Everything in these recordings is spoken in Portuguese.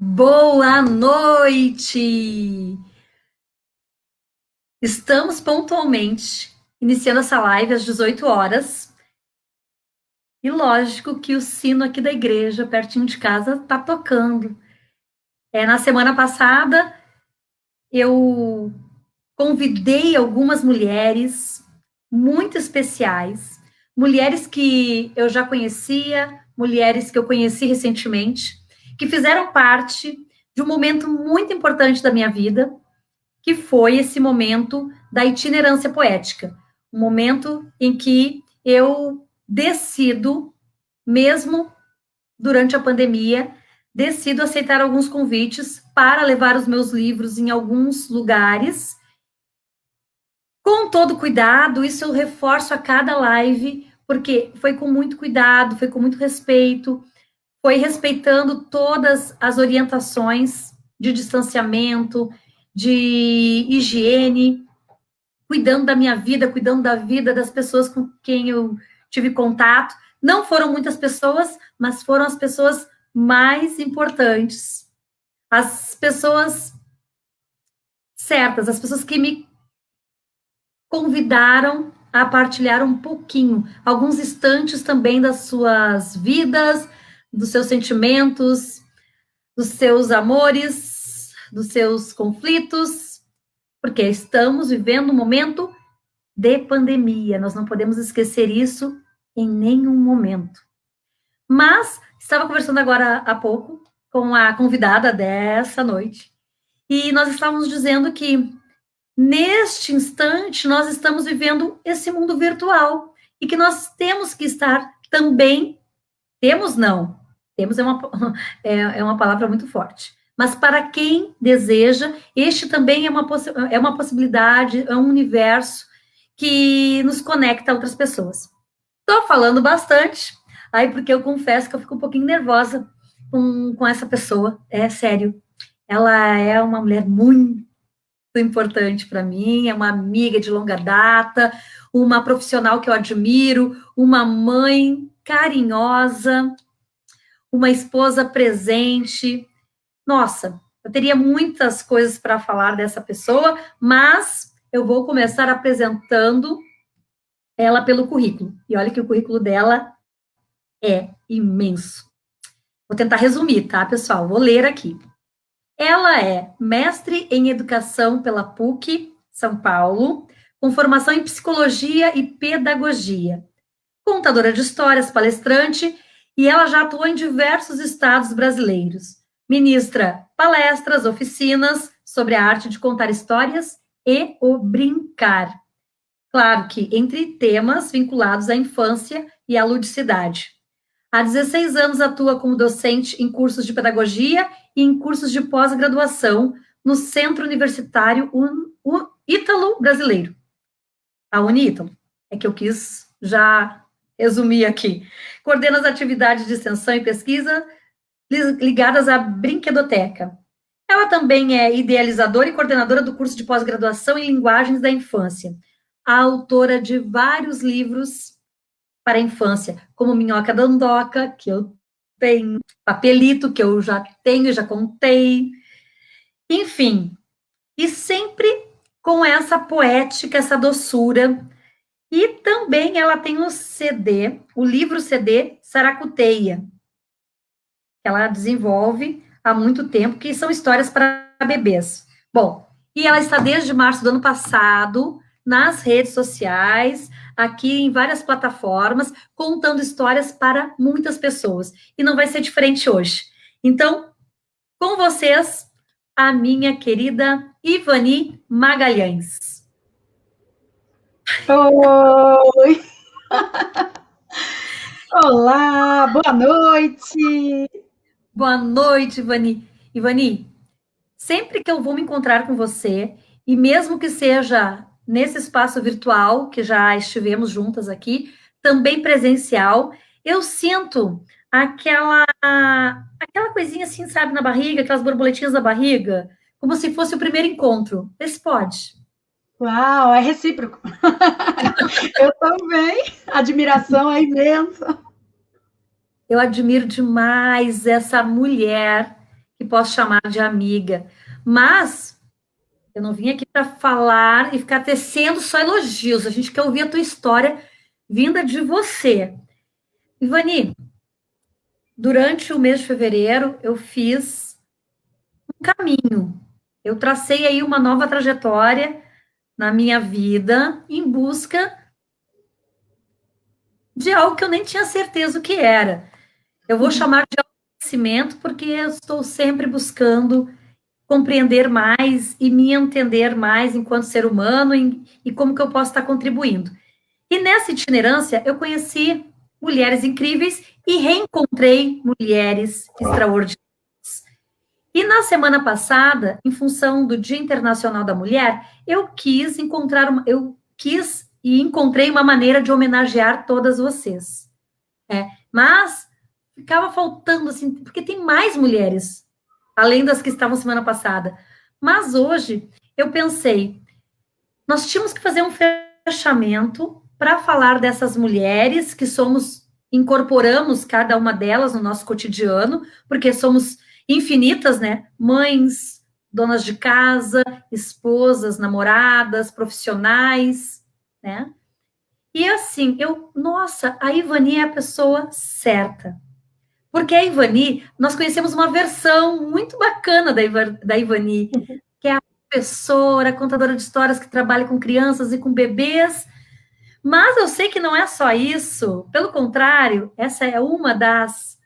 Boa noite! Estamos pontualmente iniciando essa live às 18 horas. E lógico que o sino aqui da igreja, pertinho de casa, está tocando. Na semana passada, eu convidei algumas mulheres muito especiais, mulheres que eu já conhecia, mulheres que eu conheci recentemente, que fizeram parte de um momento muito importante da minha vida, que foi esse momento da itinerância poética, um momento em que eu decido, mesmo durante a pandemia, decido aceitar alguns convites para levar os meus livros em alguns lugares, com todo cuidado. Isso eu reforço a cada live, porque foi com muito cuidado, foi com muito respeito, foi respeitando todas as orientações de distanciamento, de higiene, cuidando da minha vida, cuidando da vida das pessoas com quem eu tive contato. Não foram muitas pessoas, mas foram as pessoas mais importantes, as pessoas certas, as pessoas que me convidaram a partilhar um pouquinho, alguns instantes também das suas vidas, dos seus sentimentos, dos seus amores, dos seus conflitos, porque estamos vivendo um momento de pandemia, nós não podemos esquecer isso em nenhum momento. Mas estava conversando agora há pouco com a convidada dessa noite, e nós estávamos dizendo que neste instante nós estamos vivendo esse mundo virtual e que nós temos que estar também, temos é uma palavra muito forte, mas para quem deseja, este também é uma possibilidade, é um universo que nos conecta a outras pessoas. Estou falando bastante, aí porque eu confesso que eu fico um pouquinho nervosa com essa pessoa, é sério. Ela é uma mulher muito importante para mim, é uma amiga de longa data, uma profissional que eu admiro, uma mãe carinhosa, uma esposa presente. Nossa, eu teria muitas coisas para falar dessa pessoa, mas eu vou começar apresentando ela pelo currículo. E olha que o currículo dela é imenso. Vou tentar resumir, tá, pessoal? Vou ler aqui. Ela é mestre em educação pela PUC, São Paulo, com formação em psicologia e pedagogia. Contadora de histórias, palestrante, e ela já atuou em diversos estados brasileiros. Ministra palestras, oficinas sobre a arte de contar histórias e o brincar. Claro que entre temas vinculados à infância e à ludicidade. Há 16 anos atua como docente em cursos de pedagogia e em cursos de pós-graduação no Centro Universitário Ítalo Brasileiro, a Unítalo. É que eu quis já resumir aqui. Coordena as atividades de extensão e pesquisa ligadas à brinquedoteca. Ela também é idealizadora e coordenadora do curso de pós-graduação em linguagens da infância. A autora de vários livros para a infância, como Minhoca Dandoca, que eu tenho, Papelito, que eu já tenho, já contei, enfim, e sempre com essa poética, essa doçura. E também ela tem o CD, o livro CD Saracuteia, que ela desenvolve há muito tempo, que são histórias para bebês. Bom, e ela está desde março do ano passado nas redes sociais, aqui em várias plataformas, contando histórias para muitas pessoas. E não vai ser diferente hoje. Então, com vocês, a minha querida Ivani Magalhães. Oi! Olá, boa noite! Boa noite, Ivani. Ivani, sempre que eu vou me encontrar com você, e mesmo que seja nesse espaço virtual, que já estivemos juntas aqui, também presencial, eu sinto aquela coisinha assim, sabe, na barriga, aquelas borboletinhas na barriga, como se fosse o primeiro encontro. Vê se pode. Uau, é recíproco. Eu também. A admiração é imensa. Eu admiro demais essa mulher que posso chamar de amiga. Mas eu não vim aqui para falar e ficar tecendo só elogios. A gente quer ouvir a tua história vinda de você. Ivani, durante o mês de fevereiro, eu fiz um caminho. Eu tracei aí uma nova trajetória na minha vida em busca de algo que eu nem tinha certeza o que era. Eu vou chamar de autoconhecimento porque eu estou sempre buscando compreender mais e me entender mais enquanto ser humano e como que eu posso estar contribuindo. E nessa itinerância, eu conheci mulheres incríveis e reencontrei mulheres extraordinárias. E na semana passada, em função do Dia Internacional da Mulher, eu quis e encontrei uma maneira de homenagear todas vocês. Mas ficava faltando, assim, porque tem mais mulheres, além das que estavam semana passada. Mas hoje, eu pensei, nós tínhamos que fazer um fechamento para falar dessas mulheres que incorporamos cada uma delas no nosso cotidiano, porque somos infinitas, né? Mães, donas de casa, esposas, namoradas, profissionais, né? E assim, nossa, a Ivani é a pessoa certa. Porque a Ivani, nós conhecemos uma versão muito bacana da Ivani, que é a professora, contadora de histórias que trabalha com crianças e com bebês. Mas eu sei que não é só isso. Pelo contrário, essa é uma das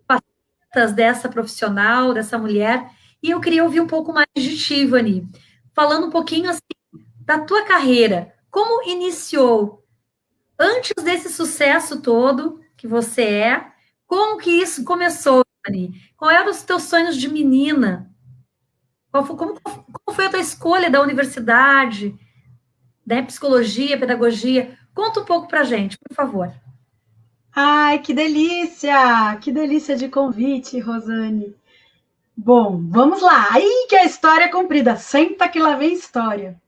facetas dessa profissional, dessa mulher. E eu queria ouvir um pouco mais de ti, Ivani. Falando um pouquinho assim, da tua carreira. Como iniciou? Antes desse sucesso todo que você como que isso começou, Ivani? Qual eram os teus sonhos de menina? Como foi a tua escolha da universidade, né? Psicologia, pedagogia? Conta um pouco pra gente, por favor. Ai, que delícia! Que delícia de convite, Rosane. Bom, vamos lá. Aí que a história é comprida. Senta que lá vem história.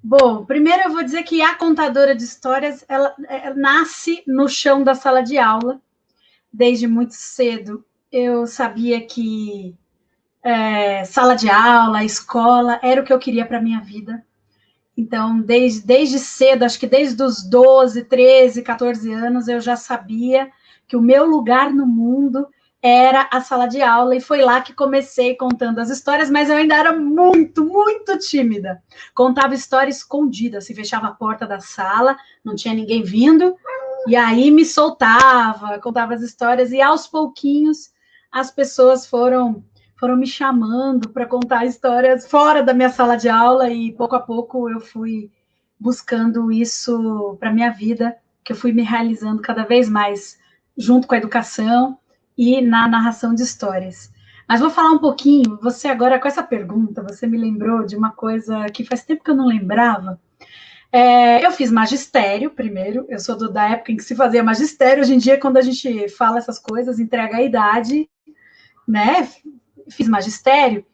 Bom, primeiro eu vou dizer que a contadora de histórias, ela nasce no chão da sala de aula. Desde muito cedo, eu sabia que sala de aula, escola, era o que eu queria para minha vida. Então, desde cedo, acho que desde os 12, 13, 14 anos, eu já sabia que o meu lugar no mundo era a sala de aula, e foi lá que comecei contando as histórias, mas eu ainda era muito, muito tímida. Contava história escondida, se fechava a porta da sala, não tinha ninguém vindo, e aí me soltava, contava as histórias, e aos pouquinhos as pessoas foram me chamando para contar histórias fora da minha sala de aula, e pouco a pouco eu fui buscando isso para minha vida, que eu fui me realizando cada vez mais junto com a educação e na narração de histórias. Mas vou falar um pouquinho, você agora com essa pergunta, você me lembrou de uma coisa que faz tempo que eu não lembrava. Eu fiz magistério primeiro, eu sou da época em que se fazia magistério, hoje em dia quando a gente fala essas coisas, entrega a idade, né? Fiz magistério.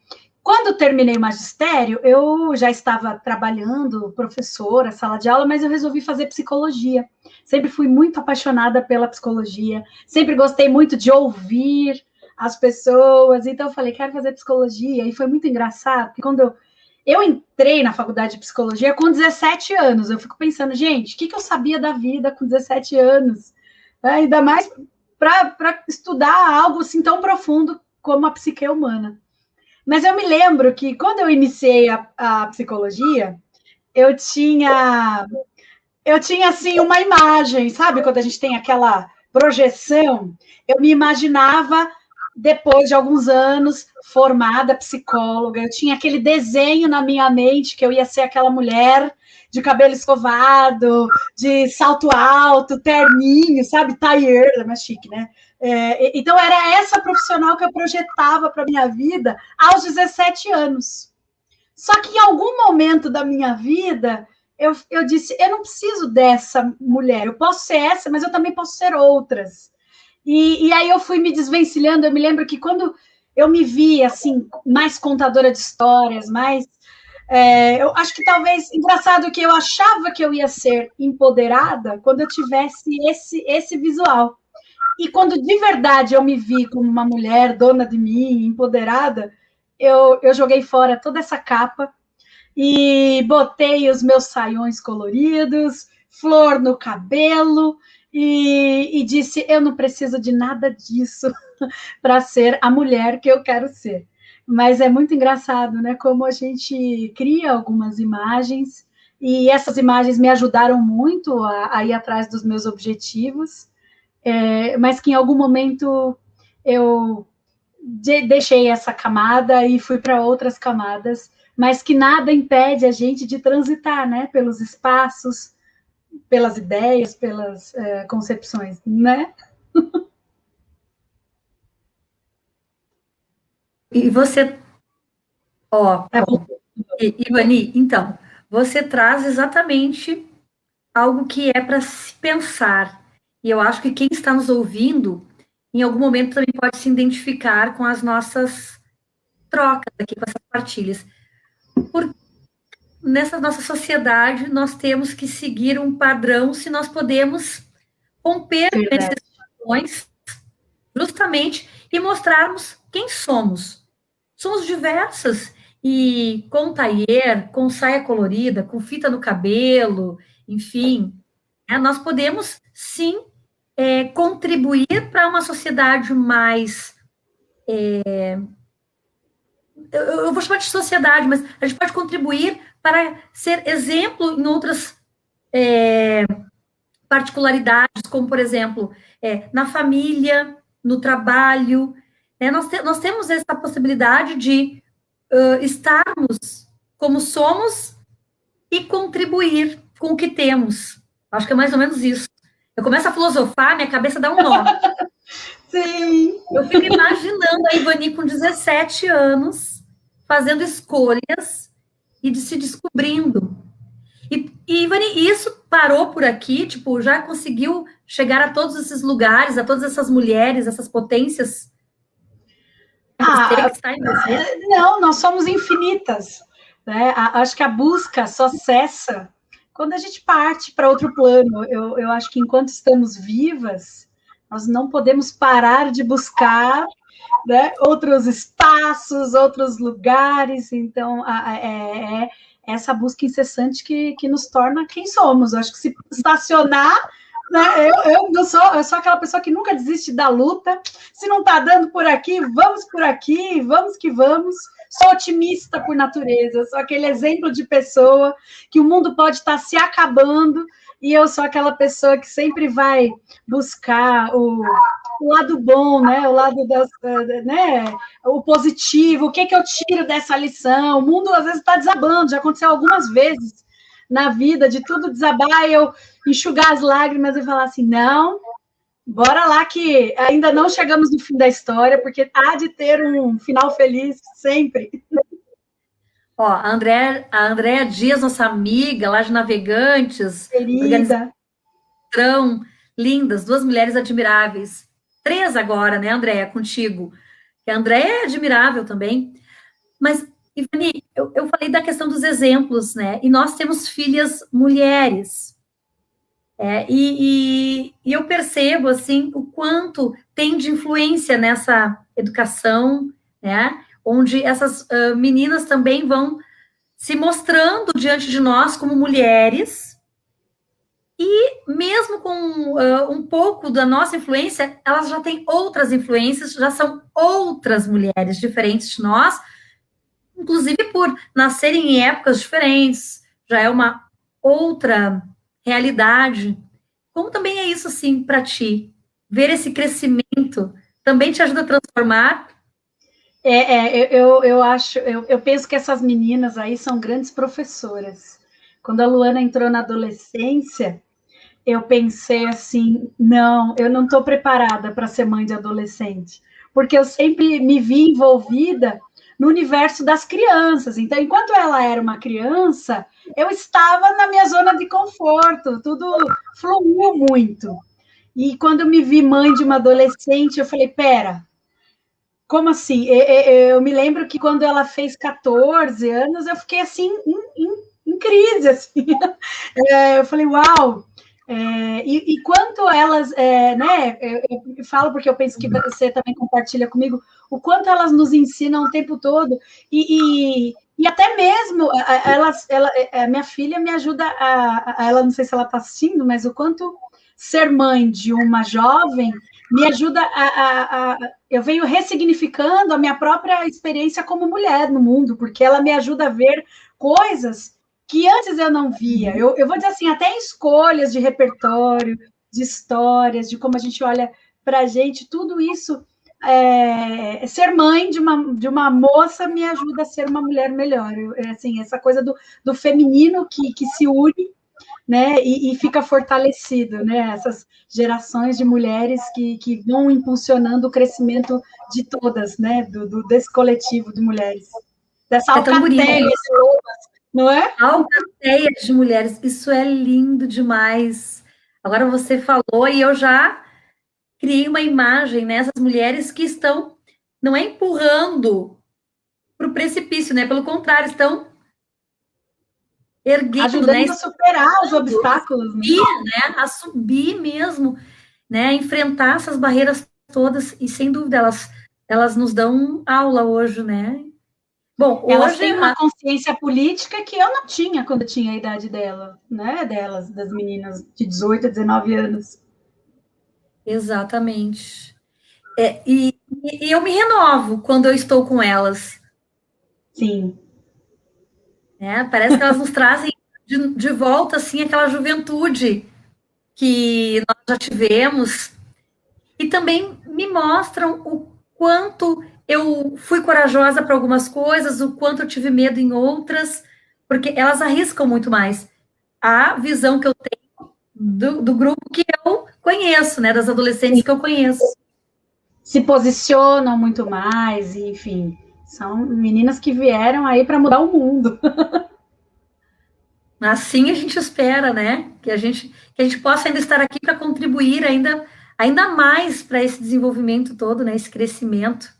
Quando terminei o magistério, eu já estava trabalhando, professora, sala de aula, mas eu resolvi fazer psicologia. Sempre fui muito apaixonada pela psicologia, sempre gostei muito de ouvir as pessoas, então eu falei, quero fazer psicologia, e foi muito engraçado, porque quando eu entrei na faculdade de psicologia com 17 anos, eu fico pensando, gente, o que eu sabia da vida com 17 anos? Ainda mais para estudar algo assim tão profundo como a psique humana. Mas eu me lembro que quando eu iniciei a psicologia, eu tinha assim uma imagem, sabe? Quando a gente tem aquela projeção, eu me imaginava depois de alguns anos formada psicóloga, eu tinha aquele desenho na minha mente que eu ia ser aquela mulher de cabelo escovado, de salto alto, terninho, sabe? Tailleur, mais chique, né? Então, era essa profissional que eu projetava para a minha vida aos 17 anos. Só que em algum momento da minha vida, eu disse, eu não preciso dessa mulher, eu posso ser essa, mas eu também posso ser outras. E aí eu fui me desvencilhando, eu me lembro que quando eu me vi, assim, mais contadora de histórias, eu acho que talvez, engraçado que eu achava que eu ia ser empoderada quando eu tivesse esse visual. E quando de verdade eu me vi como uma mulher dona de mim, empoderada, eu joguei fora toda essa capa e botei os meus saiões coloridos, flor no cabelo e disse: eu não preciso de nada disso para ser a mulher que eu quero ser. Mas é muito engraçado, né? Como a gente cria algumas imagens e essas imagens me ajudaram muito a ir atrás dos meus objetivos, mas que em algum momento eu deixei essa camada e fui para outras camadas, mas que nada impede a gente de transitar, né? Pelos espaços, pelas ideias, pelas concepções, né? E você, ó, É bom. Ivani, então, você traz exatamente algo que é para se pensar. E eu acho que quem está nos ouvindo, em algum momento também pode se identificar com as nossas trocas aqui, com essas partilhas. Porque nessa nossa sociedade, nós temos que seguir um padrão se nós podemos romper com esses Verdade. padrões, justamente, e mostrarmos quem somos. Somos diversas. E com taier, com saia colorida, com fita no cabelo, enfim, nós podemos sim contribuir para uma sociedade mais. Eu vou chamar de sociedade, mas a gente pode contribuir para ser exemplo em outras particularidades, como, por exemplo, na família, no trabalho. Nós temos essa possibilidade de estarmos como somos e contribuir com o que temos. Acho que é mais ou menos isso. Eu começo a filosofar, minha cabeça dá um nó. Sim. Eu fico imaginando a Ivani com 17 anos, fazendo escolhas e se descobrindo. E Ivani, isso parou por aqui? Tipo, já conseguiu chegar a todos esses lugares, a todas essas mulheres, essas potências? Você que está em você? Não, nós somos infinitas. Né? Acho que a busca só cessa quando a gente parte para outro plano. Eu acho que enquanto estamos vivas, nós não podemos parar de buscar, né, outros espaços, outros lugares. Então, é essa busca incessante que nos torna quem somos. Eu acho que se estacionar, né, eu sou aquela pessoa que nunca desiste da luta. Se não está dando por aqui, vamos que vamos. Sou otimista por natureza, sou aquele exemplo de pessoa que o mundo pode estar se acabando e eu sou aquela pessoa que sempre vai buscar o lado bom, né? O lado das, né? O positivo, o que eu tiro dessa lição? O mundo às vezes está desabando, já aconteceu algumas vezes na vida de tudo desabar e eu enxugar as lágrimas e falar assim, não, bora lá que ainda não chegamos no fim da história, porque há de ter um final feliz sempre. Ó, a Andréa Dias, nossa amiga lá de Navegantes, Querida. organização, lindas, duas mulheres admiráveis. Três agora, né, Andréa, contigo. E a Andréa é admirável também. Mas, Ivani, eu falei da questão dos exemplos, né? E nós temos filhas mulheres. E eu percebo, assim, o quanto tem de influência nessa educação, né? Onde essas meninas também vão se mostrando diante de nós como mulheres, e mesmo com um pouco da nossa influência, elas já têm outras influências, já são outras mulheres diferentes de nós, inclusive por nascerem em épocas diferentes, já é uma outra realidade. Como também é isso, assim, para ti? Ver esse crescimento também te ajuda a transformar? Eu acho, eu penso que essas meninas aí são grandes professoras. Quando a Luana entrou na adolescência, eu pensei assim, não, eu não estou preparada para ser mãe de adolescente, porque eu sempre me vi envolvida no universo das crianças. Então, enquanto ela era uma criança, eu estava na minha zona de conforto, tudo fluiu muito. E quando eu me vi mãe de uma adolescente, eu falei, pera, como assim? Eu me lembro que quando ela fez 14 anos, eu fiquei assim, em crise, assim. Eu falei, uau, E quanto elas, né, eu falo porque eu penso que você também compartilha comigo, o quanto elas nos ensinam o tempo todo, e até mesmo, a minha filha me ajuda ela não sei se ela está assistindo, mas o quanto ser mãe de uma jovem me ajuda eu venho ressignificando a minha própria experiência como mulher no mundo, porque ela me ajuda a ver coisas que antes eu não via. Eu vou dizer assim, até em escolhas de repertório, de histórias, de como a gente olha para a gente, tudo isso, ser mãe de uma moça me ajuda a ser uma mulher melhor. Assim, essa coisa do feminino que se une, né, e fica fortalecido, né, essas gerações de mulheres que vão impulsionando o crescimento de todas, né, desse coletivo de mulheres, dessa É tão bonito. alcateia, não é? Alcateia de mulheres, isso é lindo demais. Agora você falou e eu já criei uma imagem, né? Essas mulheres que estão, não é empurrando para o precipício, né? Pelo contrário, estão erguendo, né? Ajudando a superar os obstáculos, né? Subir, né? A subir mesmo, né? A enfrentar essas barreiras todas e sem dúvida elas nos dão aula hoje, né? Bom, Elas hoje têm uma consciência política que eu não tinha quando eu tinha a idade dela, né? Delas, das meninas de 18 a 19 anos. exatamente. E eu me renovo quando eu estou com elas. Sim. Né? Parece que elas nos trazem de volta assim aquela juventude que nós já tivemos e também me mostram o quanto eu fui corajosa para algumas coisas, o quanto eu tive medo em outras, porque elas arriscam muito mais. A visão que eu tenho do grupo que eu conheço, né, das adolescentes Sim. que eu conheço. Se posicionam muito mais, enfim. São meninas que vieram aí para mudar o mundo. Assim a gente espera, né? Que a gente possa ainda estar aqui para contribuir ainda mais para esse desenvolvimento todo, né? Esse crescimento.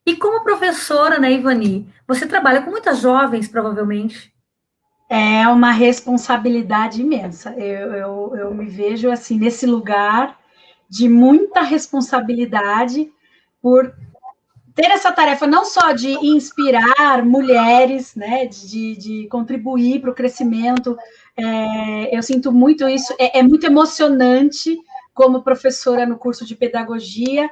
E como professora, né, Ivani? Você trabalha com muitas jovens, provavelmente. É uma responsabilidade imensa. Eu me vejo assim nesse lugar de muita responsabilidade por ter essa tarefa não só de inspirar mulheres, né, de contribuir para o crescimento, eu sinto muito isso, é muito emocionante como professora no curso de pedagogia,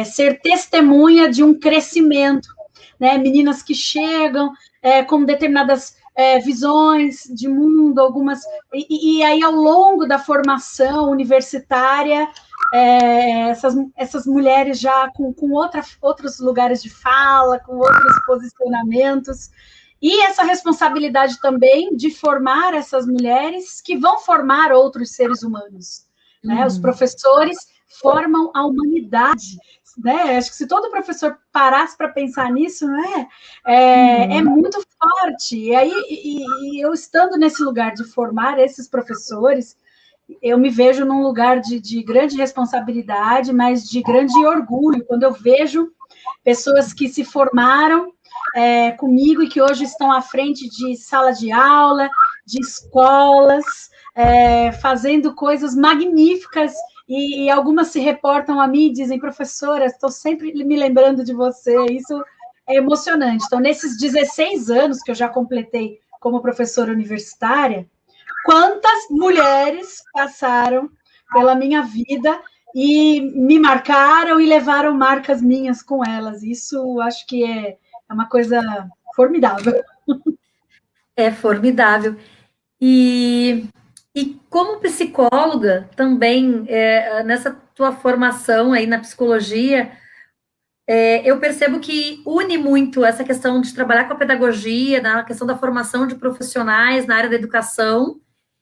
ser testemunha de um crescimento, né, meninas que chegam com determinadas visões de mundo, algumas, e aí ao longo da formação universitária, essas mulheres já com outros lugares de fala, com outros posicionamentos, e essa responsabilidade também de formar essas mulheres que vão formar outros seres humanos. Né? Os professores formam a humanidade. Né? Acho que se todo professor parasse para pensar nisso, né? É muito forte. E aí, eu estando nesse lugar de formar esses professores, eu me vejo num lugar de grande responsabilidade, mas de grande orgulho, quando eu vejo pessoas que se formaram comigo e que hoje estão à frente de sala de aula, de escolas, fazendo coisas magníficas, e algumas se reportam a mim e dizem, professora, estou sempre me lembrando de você, isso é emocionante. Então, nesses 16 anos que eu já completei como professora universitária, quantas mulheres passaram pela minha vida e me marcaram e levaram marcas minhas com elas. Isso acho que é uma coisa formidável. É formidável. E, e como psicóloga também, nessa tua formação aí na psicologia, eu percebo que une muito essa questão de trabalhar com a pedagogia, na questão da formação de profissionais na área da educação,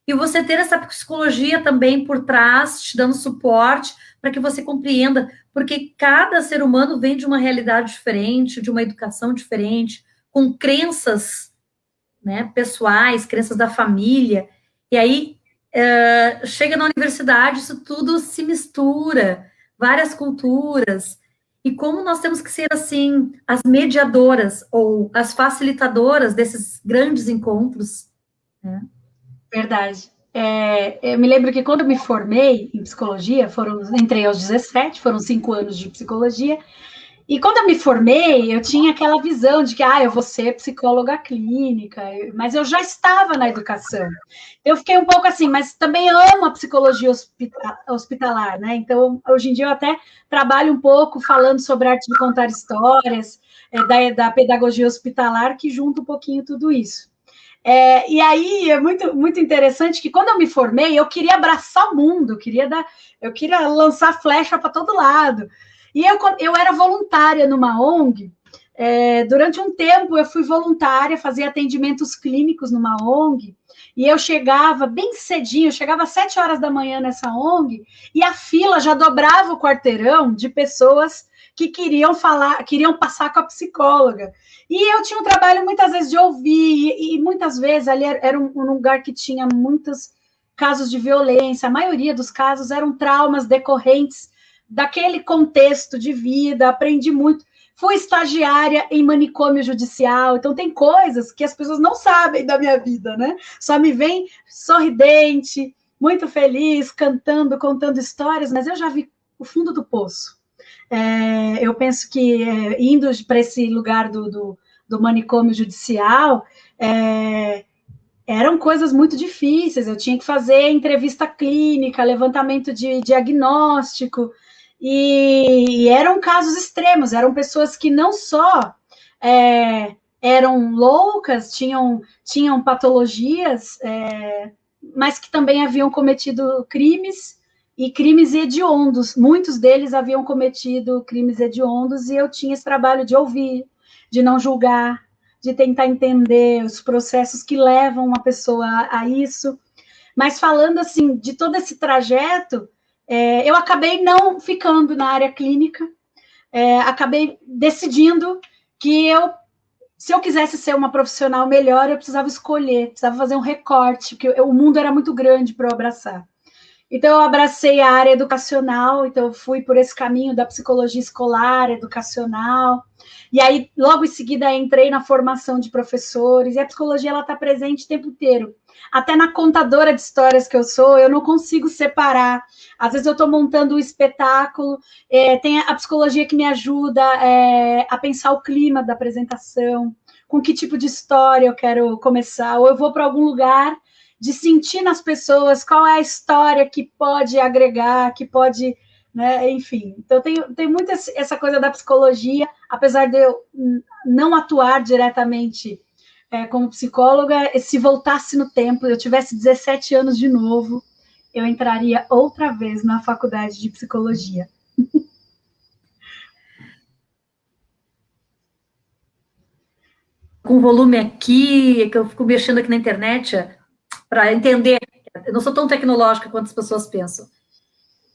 e você ter essa psicologia também por trás, te dando suporte para que você compreenda, porque cada ser humano vem de uma realidade diferente, de uma educação diferente, com crenças, né, pessoais, crenças da família, e aí chega na universidade, isso tudo se mistura, várias culturas, e como nós temos que ser, assim, as mediadoras ou as facilitadoras desses grandes encontros, né? Verdade. Eu me lembro que quando eu me formei em psicologia, entrei aos 17, foram 5 anos de psicologia, e quando eu me formei, eu tinha aquela visão de que eu vou ser psicóloga clínica, mas eu já estava na educação. Eu fiquei um pouco assim, mas também amo a psicologia hospitalar, né? Então, hoje em dia, eu até trabalho um pouco falando sobre a arte de contar histórias, da pedagogia hospitalar, que junta um pouquinho tudo isso. E aí é muito, muito interessante que quando eu me formei, eu queria abraçar o mundo, eu queria lançar flecha para todo lado. E eu era voluntária numa ONG. Durante um tempo eu fui voluntária, fazia atendimentos clínicos numa ONG, e eu chegava bem cedinho, eu chegava às 7 horas da manhã nessa ONG, e a fila já dobrava o quarteirão de pessoas que queriam passar com a psicóloga. E eu tinha um trabalho muitas vezes de ouvir, e muitas vezes ali era um lugar que tinha muitos casos de violência, a maioria dos casos eram traumas decorrentes daquele contexto de vida, aprendi muito. Fui estagiária em manicômio judicial, então tem coisas que as pessoas não sabem da minha vida, né? Só me veem sorridente, muito feliz, cantando, contando histórias, mas eu já vi o fundo do poço. Eu penso que indo para esse lugar do manicômio judicial, eram coisas muito difíceis. Eu tinha que fazer entrevista clínica, levantamento de diagnóstico, e eram casos extremos. Eram pessoas que não só eram loucas, tinham patologias, mas que também haviam cometido crimes, e crimes hediondos. Muitos deles haviam cometido crimes hediondos, e eu tinha esse trabalho de ouvir, de não julgar, de tentar entender os processos que levam uma pessoa a isso. Mas falando assim de todo esse trajeto, eu acabei não ficando na área clínica, acabei decidindo que se eu quisesse ser uma profissional melhor, eu precisava escolher, precisava fazer um recorte, porque o mundo era muito grande para eu abraçar. Então, eu abracei a área educacional, então eu fui por esse caminho da psicologia escolar, educacional, e aí, logo em seguida, entrei na formação de professores, e a psicologia está presente o tempo inteiro. Até na contadora de histórias que eu sou, eu não consigo separar. Às vezes eu estou montando um espetáculo, tem a psicologia que me ajuda a pensar o clima da apresentação, com que tipo de história eu quero começar, ou eu vou para algum lugar de sentir nas pessoas qual é a história que pode agregar, que pode, né, enfim. Então, tem muito essa coisa da psicologia, apesar de eu não atuar diretamente como psicóloga, se voltasse no tempo, eu tivesse 17 anos de novo, eu entraria outra vez na faculdade de psicologia. Com volume aqui, que eu fico mexendo aqui na internet para entender. Eu não sou tão tecnológica quanto as pessoas pensam.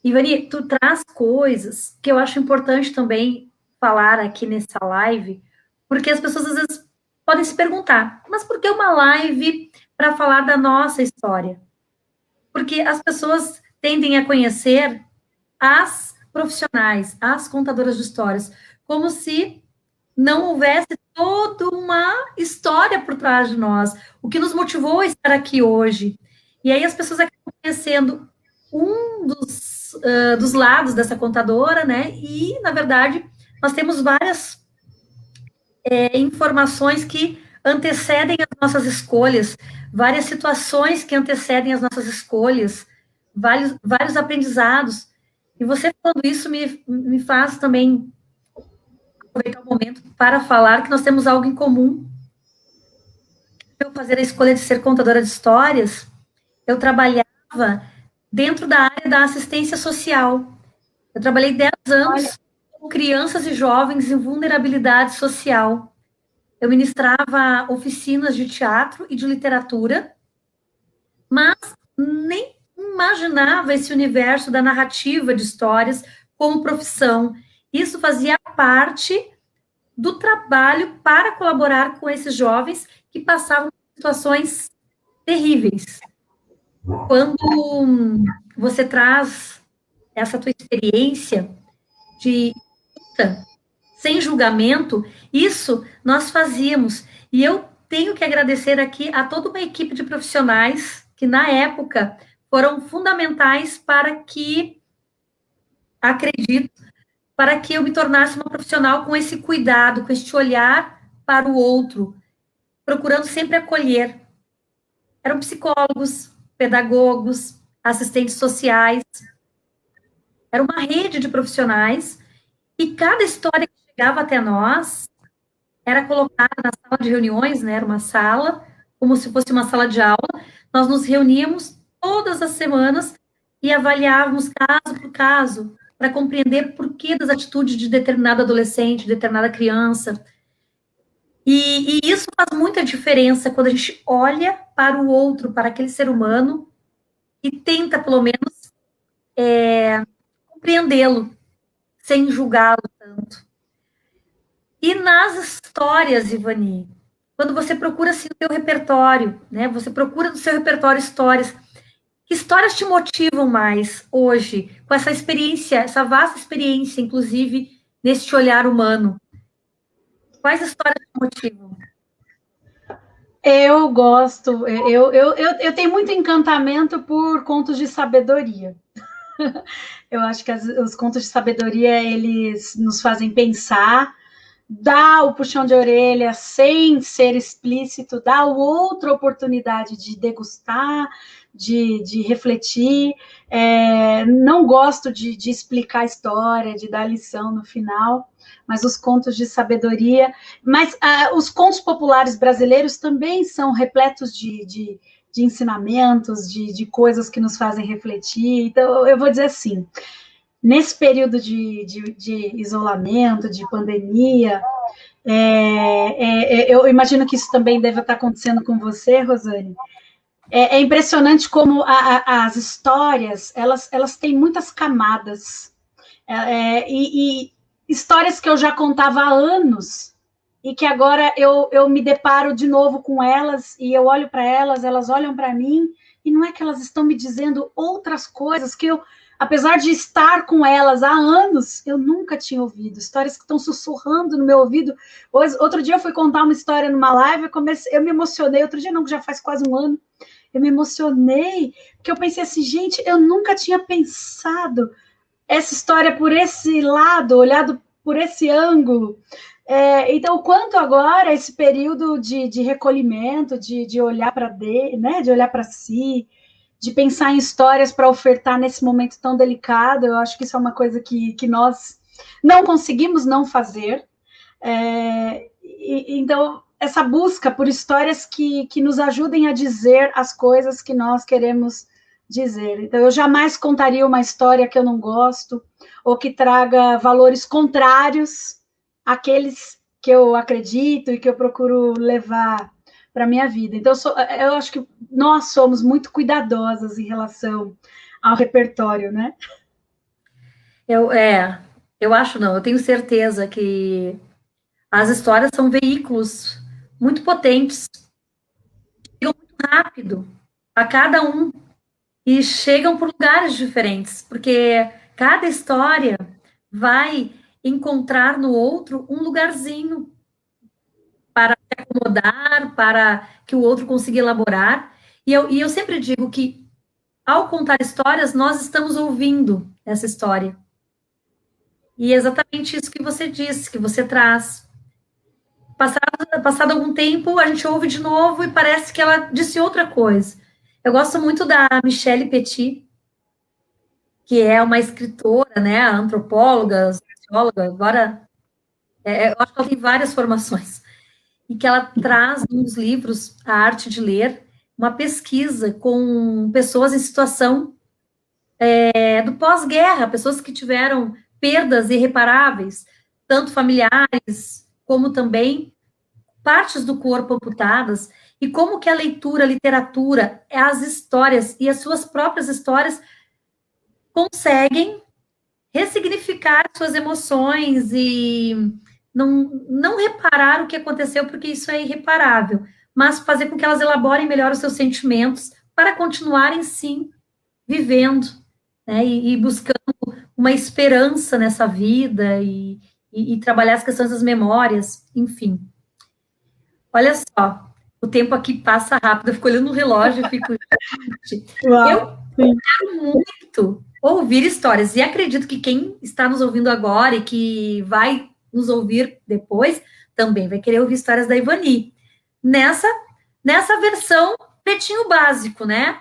Ivani, tu traz coisas que eu acho importante também falar aqui nessa live, porque as pessoas às vezes podem se perguntar, mas por que uma live para falar da nossa história? Porque as pessoas tendem a conhecer as profissionais, as contadoras de histórias, como se não houvesse toda uma história por trás de nós, o que nos motivou a estar aqui hoje. E aí as pessoas acabam conhecendo um dos lados dessa contadora, né? E, na verdade, nós temos várias informações que antecedem as nossas escolhas, várias situações que antecedem as nossas escolhas, vários aprendizados. E você falando isso me faz também aproveitar o momento para falar que nós temos algo em comum. Eu fazer a escolha de ser contadora de histórias, eu trabalhava dentro da área da assistência social. Eu trabalhei 10 anos com crianças e jovens em vulnerabilidade social. Eu ministrava oficinas de teatro e de literatura, mas nem imaginava esse universo da narrativa de histórias como profissão. Isso fazia parte do trabalho para colaborar com esses jovens que passavam situações terríveis. Quando você traz essa tua experiência de sem julgamento, isso nós fazíamos. E eu tenho que agradecer aqui a toda uma equipe de profissionais que na época foram fundamentais acredito, para que eu me tornasse uma profissional com esse cuidado, com este olhar para o outro, procurando sempre acolher. Eram psicólogos, pedagogos, assistentes sociais, era uma rede de profissionais, e cada história que chegava até nós era colocada na sala de reuniões, né, era uma sala, como se fosse uma sala de aula, nós nos reuníamos todas as semanas e avaliávamos caso por caso, para compreender por que das atitudes de determinado adolescente, de determinada criança. E isso faz muita diferença quando a gente olha para o outro, para aquele ser humano, e tenta, pelo menos, compreendê-lo, sem julgá-lo tanto. E nas histórias, Ivani, quando você procura assim, o seu repertório, né? Você procura no seu repertório histórias. Que histórias te motivam mais hoje, com essa experiência, essa vasta experiência, inclusive, neste olhar humano? Quais histórias te motivam? Eu gosto, eu tenho muito encantamento por contos de sabedoria. Eu acho que os contos de sabedoria, eles nos fazem pensar, dá o puxão de orelha sem ser explícito, dá outra oportunidade de degustar, de refletir. Não gosto de explicar a história, de dar lição no final, mas os contos de sabedoria. Mas os contos populares brasileiros também são repletos de ensinamentos, de coisas que nos fazem refletir. Então, eu vou dizer assim, nesse período de isolamento, de pandemia, eu imagino que isso também deve estar acontecendo com você, Rosane. É impressionante como as histórias, elas têm muitas camadas. E histórias que eu já contava há anos, e que agora eu me deparo de novo com elas, e eu olho para elas, elas olham para mim, e não é que elas estão me dizendo outras coisas que eu, apesar de estar com elas há anos, eu nunca tinha ouvido, histórias que estão sussurrando no meu ouvido. Outro dia eu fui contar uma história numa live, eu me emocionei, outro dia não, já faz quase um ano, eu me emocionei, porque eu pensei assim, gente, eu nunca tinha pensado essa história por esse lado, olhado por esse ângulo. Então, o quanto agora esse período de recolhimento, de olhar para né, de olhar para si, de pensar em histórias para ofertar nesse momento tão delicado, eu acho que isso é uma coisa que nós não conseguimos não fazer. Então, essa busca por histórias que nos ajudem a dizer as coisas que nós queremos dizer. Então, eu jamais contaria uma história que eu não gosto, ou que traga valores contrários àqueles que eu acredito e que eu procuro levar para a minha vida. Então, eu acho que nós somos muito cuidadosas em relação ao repertório, né? Eu acho não, eu tenho certeza que as histórias são veículos muito potentes, chegam muito rápido a cada um e chegam por lugares diferentes, porque cada história vai encontrar no outro um lugarzinho para se acomodar, para que o outro consiga elaborar. E eu sempre digo que, ao contar histórias, nós estamos ouvindo essa história. E é exatamente isso que você disse, que você traz. Passado algum tempo, a gente ouve de novo e parece que ela disse outra coisa. Eu gosto muito da Michelle Petit, que é uma escritora, né, antropóloga, socióloga, agora, eu acho que ela tem várias formações, e que ela traz nos livros A Arte de Ler, uma pesquisa com pessoas em situação do pós-guerra, pessoas que tiveram perdas irreparáveis, tanto familiares, como também partes do corpo amputadas, e como que a leitura, a literatura, as histórias e as suas próprias histórias conseguem ressignificar suas emoções e não reparar o que aconteceu, porque isso é irreparável, mas fazer com que elas elaborem melhor os seus sentimentos para continuarem, sim, vivendo, né, e buscando uma esperança nessa vida e trabalhar as questões das memórias, enfim. Olha só, O tempo aqui passa rápido, eu fico olhando no relógio e fico... Uau, Eu sim. quero muito ouvir histórias, e acredito que quem está nos ouvindo agora e que vai nos ouvir depois, também vai querer ouvir histórias da Ivani. Nessa, nessa versão pretinho básico, né?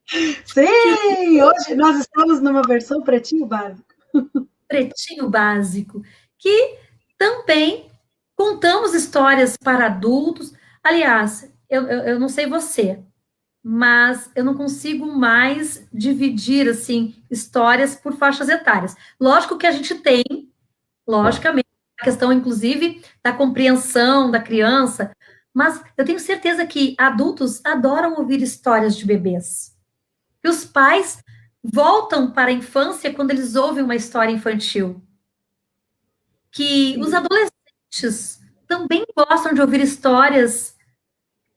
Que Sim, hoje nós estamos numa versão pretinho básico. pretinho básico, que também contamos histórias para adultos. Aliás, eu não sei você, mas eu não consigo mais dividir, assim, histórias por faixas etárias. Lógico que a gente tem, logicamente, a questão, inclusive, da compreensão da criança, mas eu tenho certeza que adultos adoram ouvir histórias de bebês. E os pais voltam para a infância quando eles ouvem uma história infantil. Que os Sim, adolescentes também gostam de ouvir histórias,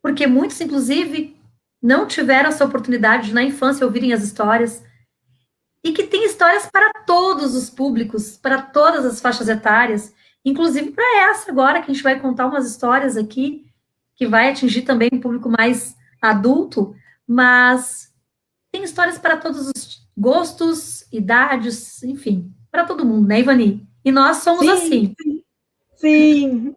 porque muitos, inclusive, não tiveram essa oportunidade de, na infância, ouvirem as histórias, e que tem histórias para todos os públicos, para todas as faixas etárias, inclusive para essa agora, que a gente vai contar umas histórias aqui, que vai atingir também um público mais adulto, mas tem histórias para todos os gostos, idades, enfim, para todo mundo, né, Ivani? E nós somos sim, assim. sim.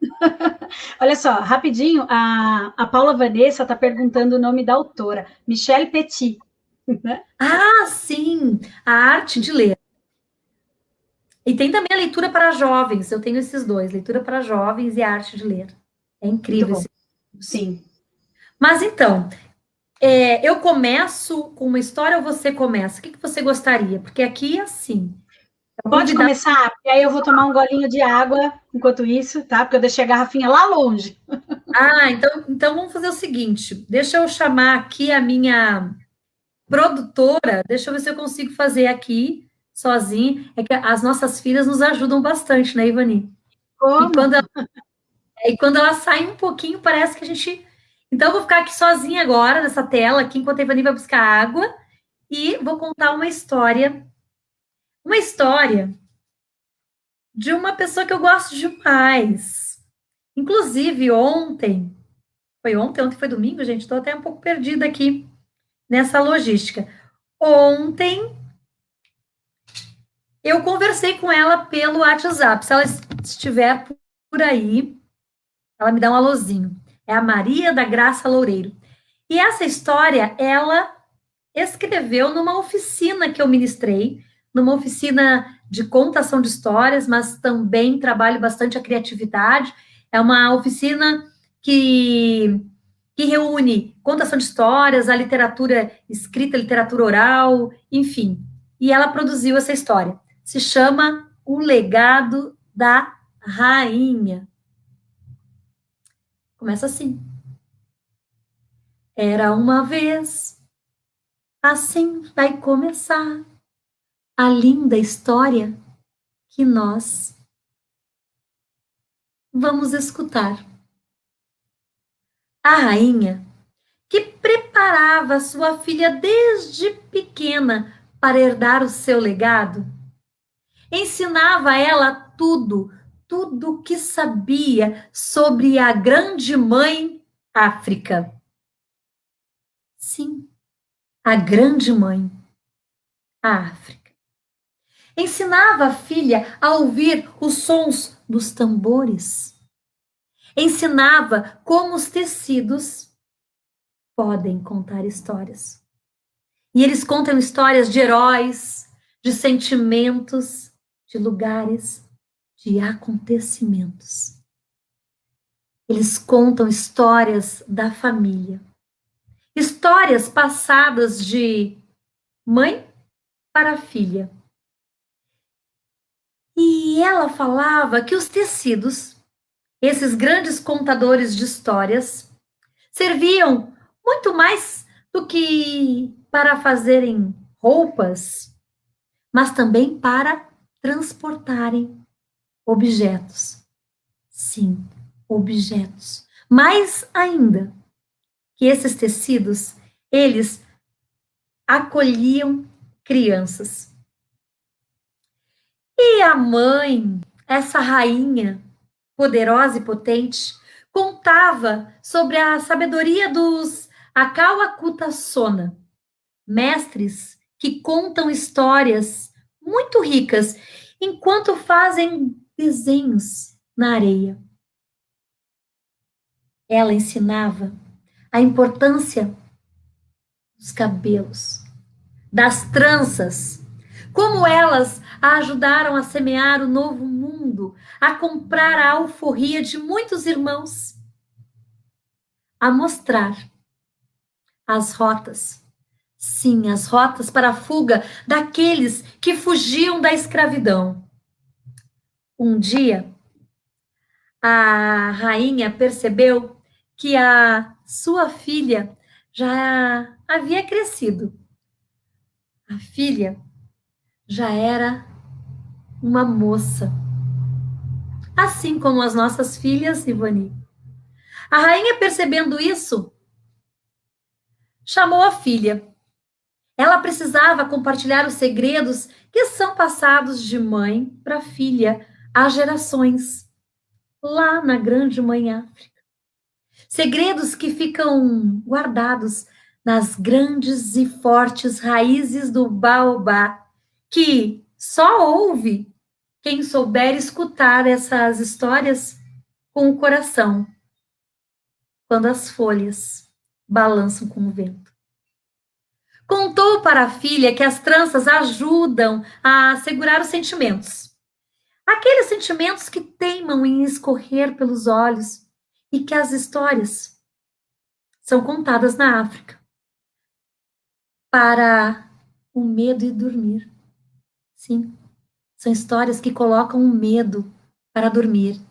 Olha só, rapidinho, a Paula Vanessa está perguntando o nome da autora, Michelle Petit, né? Ah, sim, a arte de ler. E tem também a leitura para jovens. Eu tenho esses dois, leitura para jovens e a arte de ler. É Muito incrível bom. esses livros. Sim. Mas então, eu começo com uma história ou você começa? O que você gostaria? Porque aqui é assim, é o Pode convidado. começar, e aí eu vou tomar um golinho de água enquanto isso, tá? Porque eu deixei a garrafinha lá longe. Ah, então vamos fazer o seguinte: deixa eu chamar aqui a minha produtora, deixa eu ver se eu consigo fazer aqui sozinha. É que as nossas filhas nos ajudam bastante, né, Ivani? E Como? quando ela sai um pouquinho, parece que a gente. Então, eu vou ficar aqui sozinha agora, nessa tela, aqui, enquanto a Ivani vai buscar água, e vou contar uma história de uma pessoa que eu gosto demais. Inclusive, ontem foi domingo, gente, estou até um pouco perdida aqui nessa logística. Ontem, eu conversei com ela pelo WhatsApp. Se ela estiver por aí, ela me dá um alôzinho. É a Maria da Graça Loureiro. E essa história, ela escreveu numa oficina que eu ministrei, numa oficina de contação de histórias, mas também trabalho bastante a criatividade. É uma oficina que reúne contação de histórias, a literatura escrita, a literatura oral, enfim. E ela produziu essa história. Se chama O Legado da Rainha. Começa assim. Era uma vez, assim vai começar a linda história que nós vamos escutar. A rainha, que preparava sua filha desde pequena para herdar o seu legado, ensinava a ela tudo o que sabia sobre a grande mãe África. Sim, a grande mãe, a África. Ensinava a filha a ouvir os sons dos tambores. Ensinava como os tecidos podem contar histórias. E eles contam histórias de heróis, de sentimentos, de lugares, de acontecimentos. Eles contam histórias da família, histórias passadas de mãe para filha. E ela falava que os tecidos, esses grandes contadores de histórias, serviam muito mais do que para fazerem roupas, mas também para transportarem objetos. Sim, objetos. Mais ainda, que esses tecidos, eles acolhiam crianças. E a mãe, essa rainha poderosa e potente, contava sobre a sabedoria dos Akawakuta Sona, mestres que contam histórias muito ricas enquanto fazem desenhos na areia. Ela ensinava a importância dos cabelos, das tranças, como elas a ajudaram a semear o novo mundo, a comprar a alforria de muitos irmãos, a mostrar as rotas. Sim, as rotas para a fuga daqueles que fugiam da escravidão. Um dia, a rainha percebeu que a sua filha já havia crescido. A filha já era uma moça, assim como as nossas filhas, Ivani. A rainha, percebendo isso, chamou a filha. Ela precisava compartilhar os segredos que são passados de mãe para filha há gerações, lá na grande mãe África. Segredos que ficam guardados nas grandes e fortes raízes do baobá, que só ouve quem souber escutar essas histórias com o coração, quando as folhas balançam com o vento. Contou para a filha que as tranças ajudam a segurar os sentimentos. Aqueles sentimentos que teimam em escorrer pelos olhos e que as histórias são contadas na África para o medo e dormir. Sim, são histórias que colocam o medo para dormir.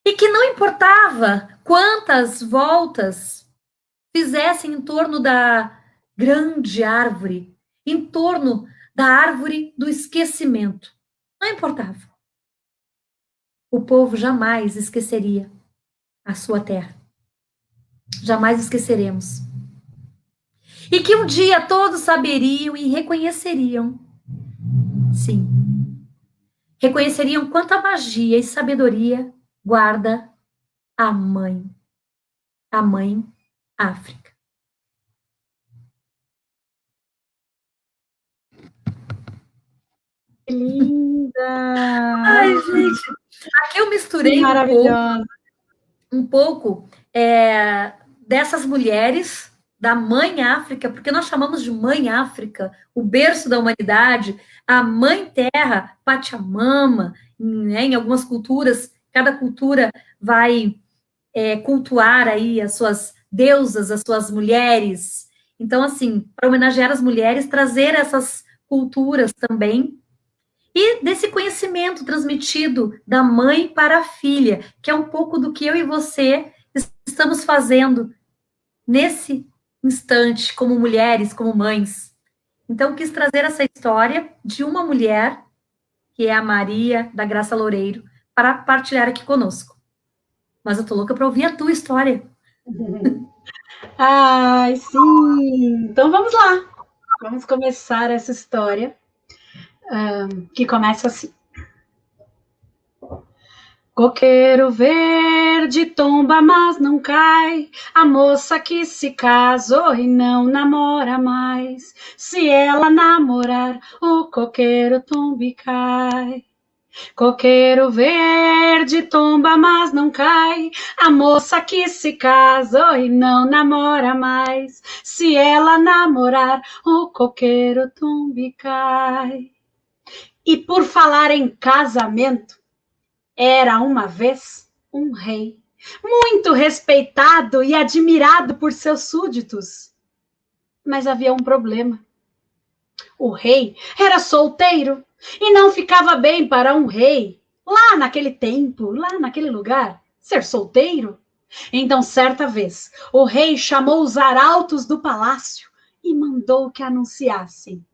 E que não importava quantas voltas fizessem em torno da grande árvore, em torno da árvore do esquecimento. Não importava. O povo jamais esqueceria a sua terra. Jamais esqueceremos. E que um dia todos saberiam e reconheceriam. Sim. Reconheceriam quanta magia e sabedoria guarda a mãe África. Que linda! Ai, gente, aqui eu misturei um pouco dessas mulheres da Mãe África, porque nós chamamos de Mãe África, o berço da humanidade, a Mãe Terra, Pachamama, né, em algumas culturas, cada cultura vai cultuar aí as suas deusas, as suas mulheres. Então, assim, para homenagear as mulheres, trazer essas culturas também, e desse conhecimento transmitido da mãe para a filha, que é um pouco do que eu e você estamos fazendo nesse instante, como mulheres, como mães. Então, quis trazer essa história de uma mulher, que é a Maria da Graça Loureiro, para partilhar aqui conosco. Mas eu tô louca para ouvir a tua história. Ai, sim! Então vamos lá. Vamos começar essa história, que começa assim. Coqueiro verde tomba, mas não cai. A moça que se casou e não namora mais. Se ela namorar, o coqueiro tomba e cai. Coqueiro verde tomba, mas não cai. A moça que se casou e não namora mais. Se ela namorar, o coqueiro tomba e cai. E por falar em casamento, era uma vez um rei, muito respeitado e admirado por seus súditos. Mas havia um problema. O rei era solteiro e não ficava bem para um rei, lá naquele tempo, lá naquele lugar, ser solteiro. Então, certa vez, o rei chamou os arautos do palácio e mandou que anunciassem: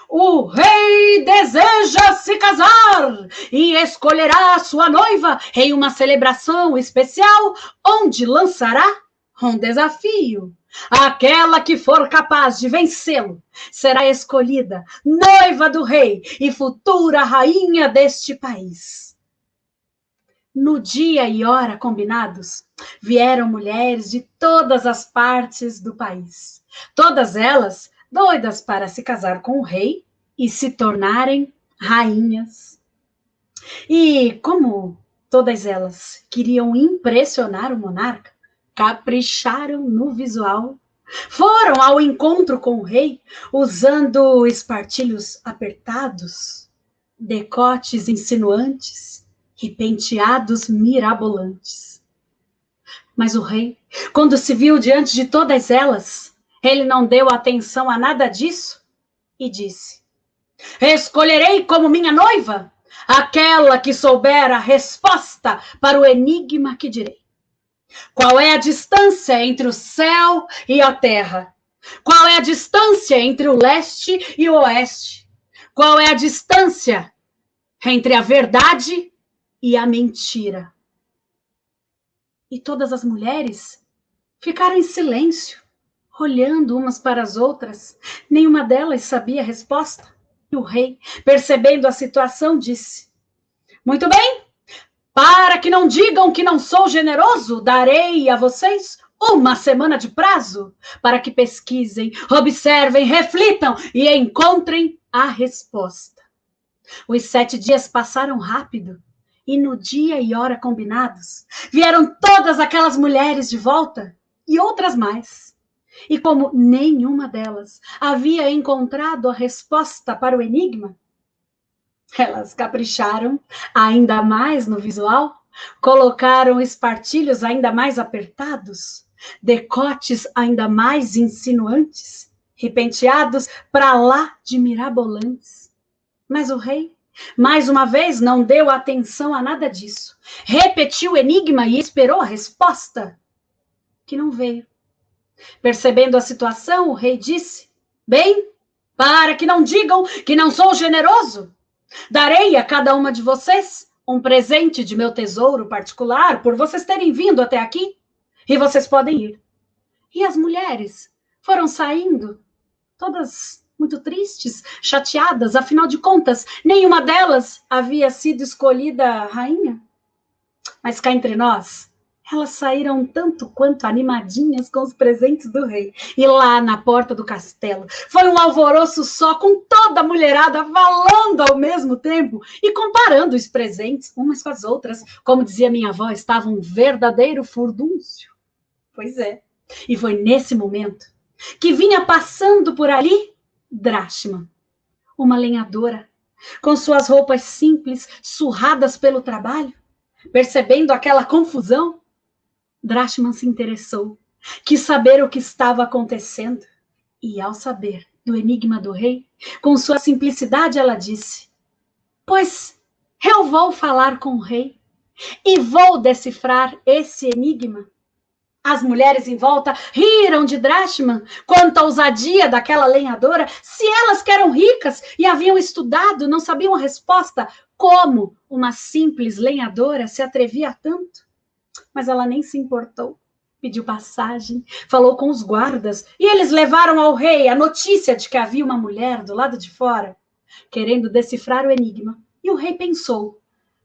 o rei deseja se casar e escolherá sua noiva em uma celebração especial, onde lançará um desafio. Aquela que for capaz de vencê-lo será escolhida noiva do rei e futura rainha deste país. No dia e hora combinados, vieram mulheres de todas as partes do país. Todas elas doidas para se casar com o rei e se tornarem rainhas. E como todas elas queriam impressionar o monarca, capricharam no visual. Foram ao encontro com o rei usando espartilhos apertados, decotes insinuantes e penteados mirabolantes. Mas o rei, quando se viu diante de todas elas, ele não deu atenção a nada disso e disse: escolherei como minha noiva aquela que souber a resposta para o enigma que direi. Qual é a distância entre o céu e a terra? Qual é a distância entre o leste e o oeste? Qual é a distância entre a verdade e a mentira? E todas as mulheres ficaram em silêncio, olhando umas para as outras. Nenhuma delas sabia a resposta. E o rei, percebendo a situação, disse: muito bem, para que não digam que não sou generoso, darei a vocês uma semana de prazo para que pesquisem, observem, reflitam e encontrem a resposta. Os 7 dias passaram rápido e no dia e hora combinados vieram todas aquelas mulheres de volta e outras mais. E como nenhuma delas havia encontrado a resposta para o enigma, elas capricharam ainda mais no visual, colocaram espartilhos ainda mais apertados, decotes ainda mais insinuantes e penteados para lá de mirabolantes. Mas o rei, mais uma vez, não deu atenção a nada disso. Repetiu o enigma e esperou a resposta, que não veio. Percebendo a situação, o rei disse: bem, para que não digam que não sou generoso, darei a cada uma de vocês um presente de meu tesouro particular por vocês terem vindo até aqui, e vocês podem ir. E as mulheres foram saindo, todas muito tristes, chateadas, afinal de contas, nenhuma delas havia sido escolhida rainha. Mas cá entre nós, elas saíram tanto quanto animadinhas com os presentes do rei. E lá na porta do castelo foi um alvoroço só, com toda a mulherada falando ao mesmo tempo e comparando os presentes umas com as outras. Como dizia minha avó, estava um verdadeiro furdúncio. Pois é. E foi nesse momento que vinha passando por ali Drachma, uma lenhadora, com suas roupas simples, surradas pelo trabalho. Percebendo aquela confusão, Drachma se interessou, quis saber o que estava acontecendo. E ao saber do enigma do rei, com sua simplicidade ela disse: pois eu vou falar com o rei e vou decifrar esse enigma. As mulheres em volta riram de Drachma quanto à ousadia daquela lenhadora. Se elas que eram ricas e haviam estudado não sabiam a resposta, como uma simples lenhadora se atrevia a tanto? Mas ela nem se importou. Pediu passagem, falou com os guardas e eles levaram ao rei a notícia de que havia uma mulher do lado de fora querendo decifrar o enigma. E o rei pensou: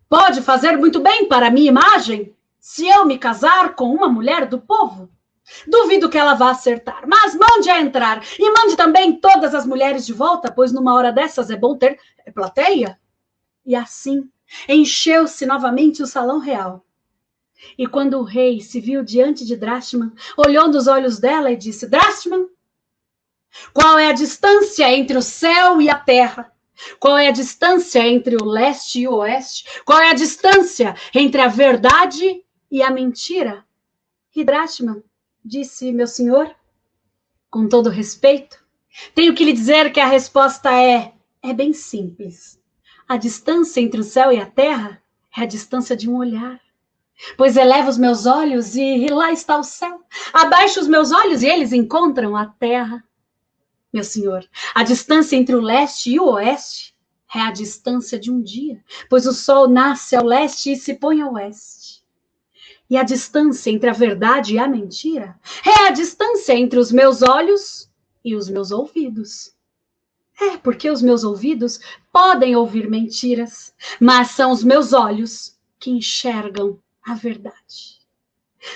pode fazer muito bem para a minha imagem se eu me casar com uma mulher do povo. Duvido que ela vá acertar, mas mande-a entrar e mande também todas as mulheres de volta, pois numa hora dessas é bom ter plateia. E assim encheu-se novamente o salão real. E quando o rei se viu diante de Drachma, olhou nos olhos dela e disse: Drachma, qual é a distância entre o céu e a terra? Qual é a distância entre o leste e o oeste? Qual é a distância entre a verdade e a mentira? E Drachma disse: meu senhor, com todo respeito, tenho que lhe dizer que a resposta é bem simples. A distância entre o céu e a terra é a distância de um olhar. Pois elevo os meus olhos e lá está o céu. Abaixo os meus olhos e eles encontram a terra. Meu senhor, a distância entre o leste e o oeste é a distância de um dia, pois o sol nasce ao leste e se põe ao oeste. E a distância entre a verdade e a mentira é a distância entre os meus olhos e os meus ouvidos. Porque os meus ouvidos podem ouvir mentiras, mas são os meus olhos que enxergam a verdade.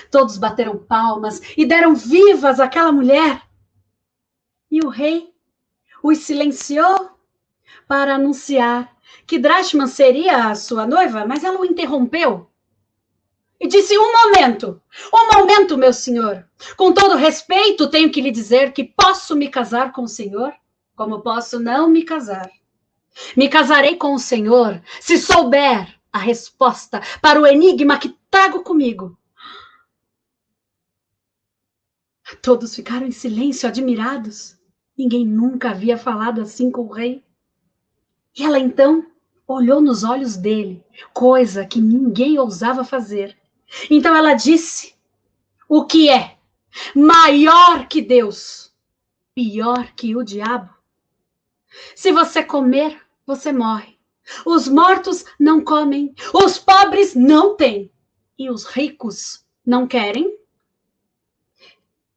Todos bateram palmas e deram vivas àquela mulher. E o rei os silenciou para anunciar que Drashman seria a sua noiva, mas ela o interrompeu e disse: um momento, meu senhor. Com todo respeito, tenho que lhe dizer que posso me casar com o senhor, como posso não me casar. Me casarei com o senhor se souber a resposta para o enigma que trago comigo. Todos ficaram em silêncio, admirados. Ninguém nunca havia falado assim com o rei. E ela então olhou nos olhos dele, coisa que ninguém ousava fazer. Então ela disse: o que é maior que Deus, pior que o diabo? Se você comer, você morre. Os mortos não comem, os pobres não têm, e os ricos não querem?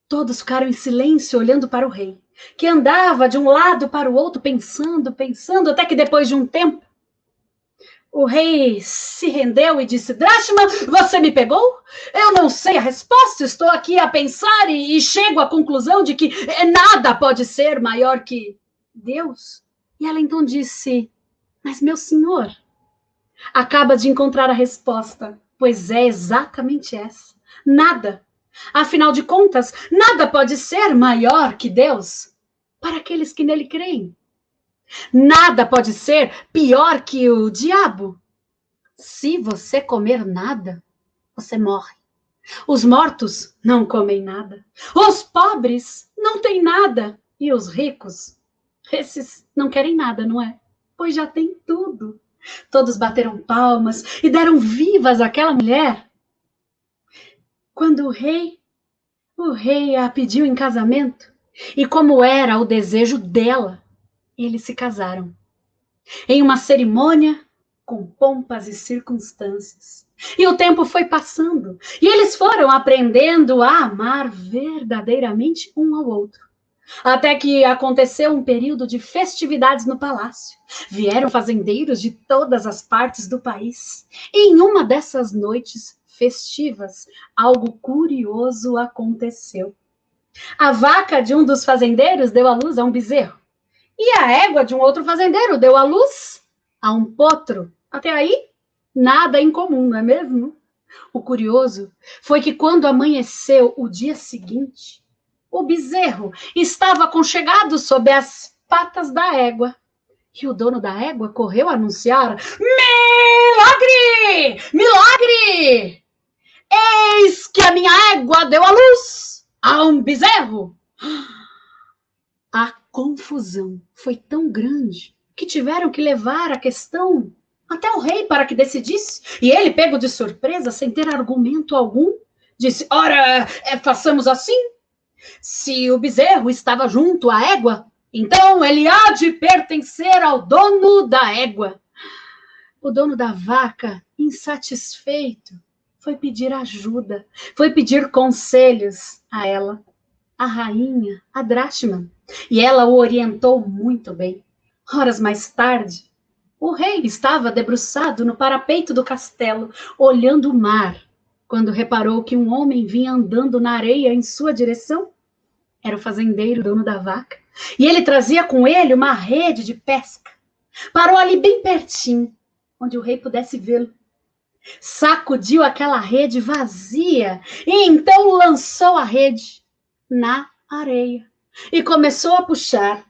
Todos ficaram em silêncio, olhando para o rei, que andava de um lado para o outro, pensando, até que depois de um tempo, o rei se rendeu e disse: Drashman, você me pegou? Eu não sei a resposta, estou aqui a pensar e chego à conclusão de que nada pode ser maior que Deus. E ela então disse: mas meu senhor, acaba de encontrar a resposta, pois é exatamente essa. Nada. Afinal de contas, nada pode ser maior que Deus para aqueles que nele creem. Nada pode ser pior que o diabo. Se você comer nada, você morre. Os mortos não comem nada. Os pobres não têm nada. E os ricos, esses não querem nada, não é? Pois já têm tudo. Todos bateram palmas e deram vivas àquela mulher. Quando o rei a pediu em casamento, e como era o desejo dela, eles se casaram. Em uma cerimônia com pompas e circunstâncias. E o tempo foi passando, e eles foram aprendendo a amar verdadeiramente um ao outro. Até que aconteceu um período de festividades no palácio. Vieram fazendeiros de todas as partes do país. E em uma dessas noites festivas, algo curioso aconteceu. A vaca de um dos fazendeiros deu à luz a um bezerro. E a égua de um outro fazendeiro deu à luz a um potro. Até aí, nada em comum, não é mesmo? O curioso foi que quando amanheceu o dia seguinte, o bezerro estava aconchegado sob as patas da égua. E o dono da égua correu a anunciar: milagre! Milagre! Eis que a minha égua deu à luz a um bezerro. A confusão foi tão grande que tiveram que levar a questão até o rei para que decidisse. E ele, pego de surpresa, sem ter argumento algum, disse: ora, façamos assim. Se o bezerro estava junto à égua, então ele há de pertencer ao dono da égua. O dono da vaca, insatisfeito, foi pedir ajuda, foi pedir conselhos a ela, a rainha, a Drashman, e ela o orientou muito bem. Horas mais tarde, o rei estava debruçado no parapeito do castelo, olhando o mar, quando reparou que um homem vinha andando na areia em sua direção. Era o fazendeiro, dono da vaca, e ele trazia com ele uma rede de pesca. Parou ali bem pertinho, onde o rei pudesse vê-lo. Sacudiu aquela rede vazia e então lançou a rede na areia e começou a puxar.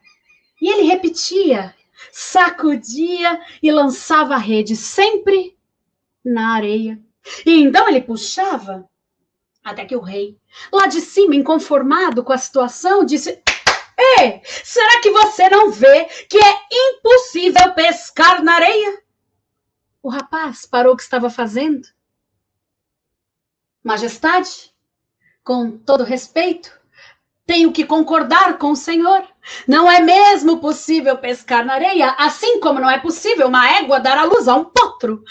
E ele repetia, sacudia e lançava a rede sempre na areia. E então ele puxava até que o rei, lá de cima, inconformado com a situação, disse: ei, será que você não vê que é impossível pescar na areia? O rapaz parou o que estava fazendo. Majestade, com todo respeito, tenho que concordar com o senhor. Não é mesmo possível pescar na areia, assim como não é possível uma égua dar à luz a um potro.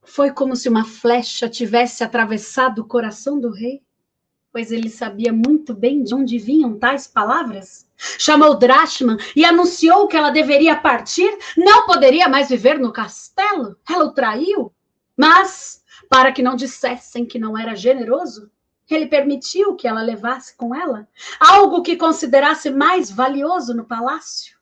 Foi como se uma flecha tivesse atravessado o coração do rei. pois ele sabia muito bem de onde vinham tais palavras. Chamou Drachman e anunciou que ela deveria partir, não poderia mais viver no castelo. Ela o traiu, mas, para que não dissessem que não era generoso, ele permitiu que ela levasse com ela algo que considerasse mais valioso no palácio.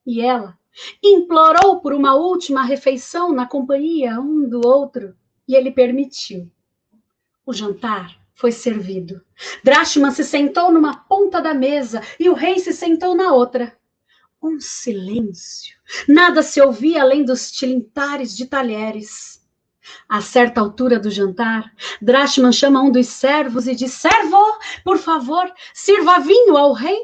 E ela implorou por uma última refeição na companhia um do outro, e ele permitiu. O jantar foi servido. Drachman se sentou numa ponta da mesa e o rei se sentou na outra. Um silêncio. Nada se ouvia além dos tilintares de talheres. A certa altura do jantar, Drachman chama um dos servos e diz: servo, por favor, sirva vinho ao rei.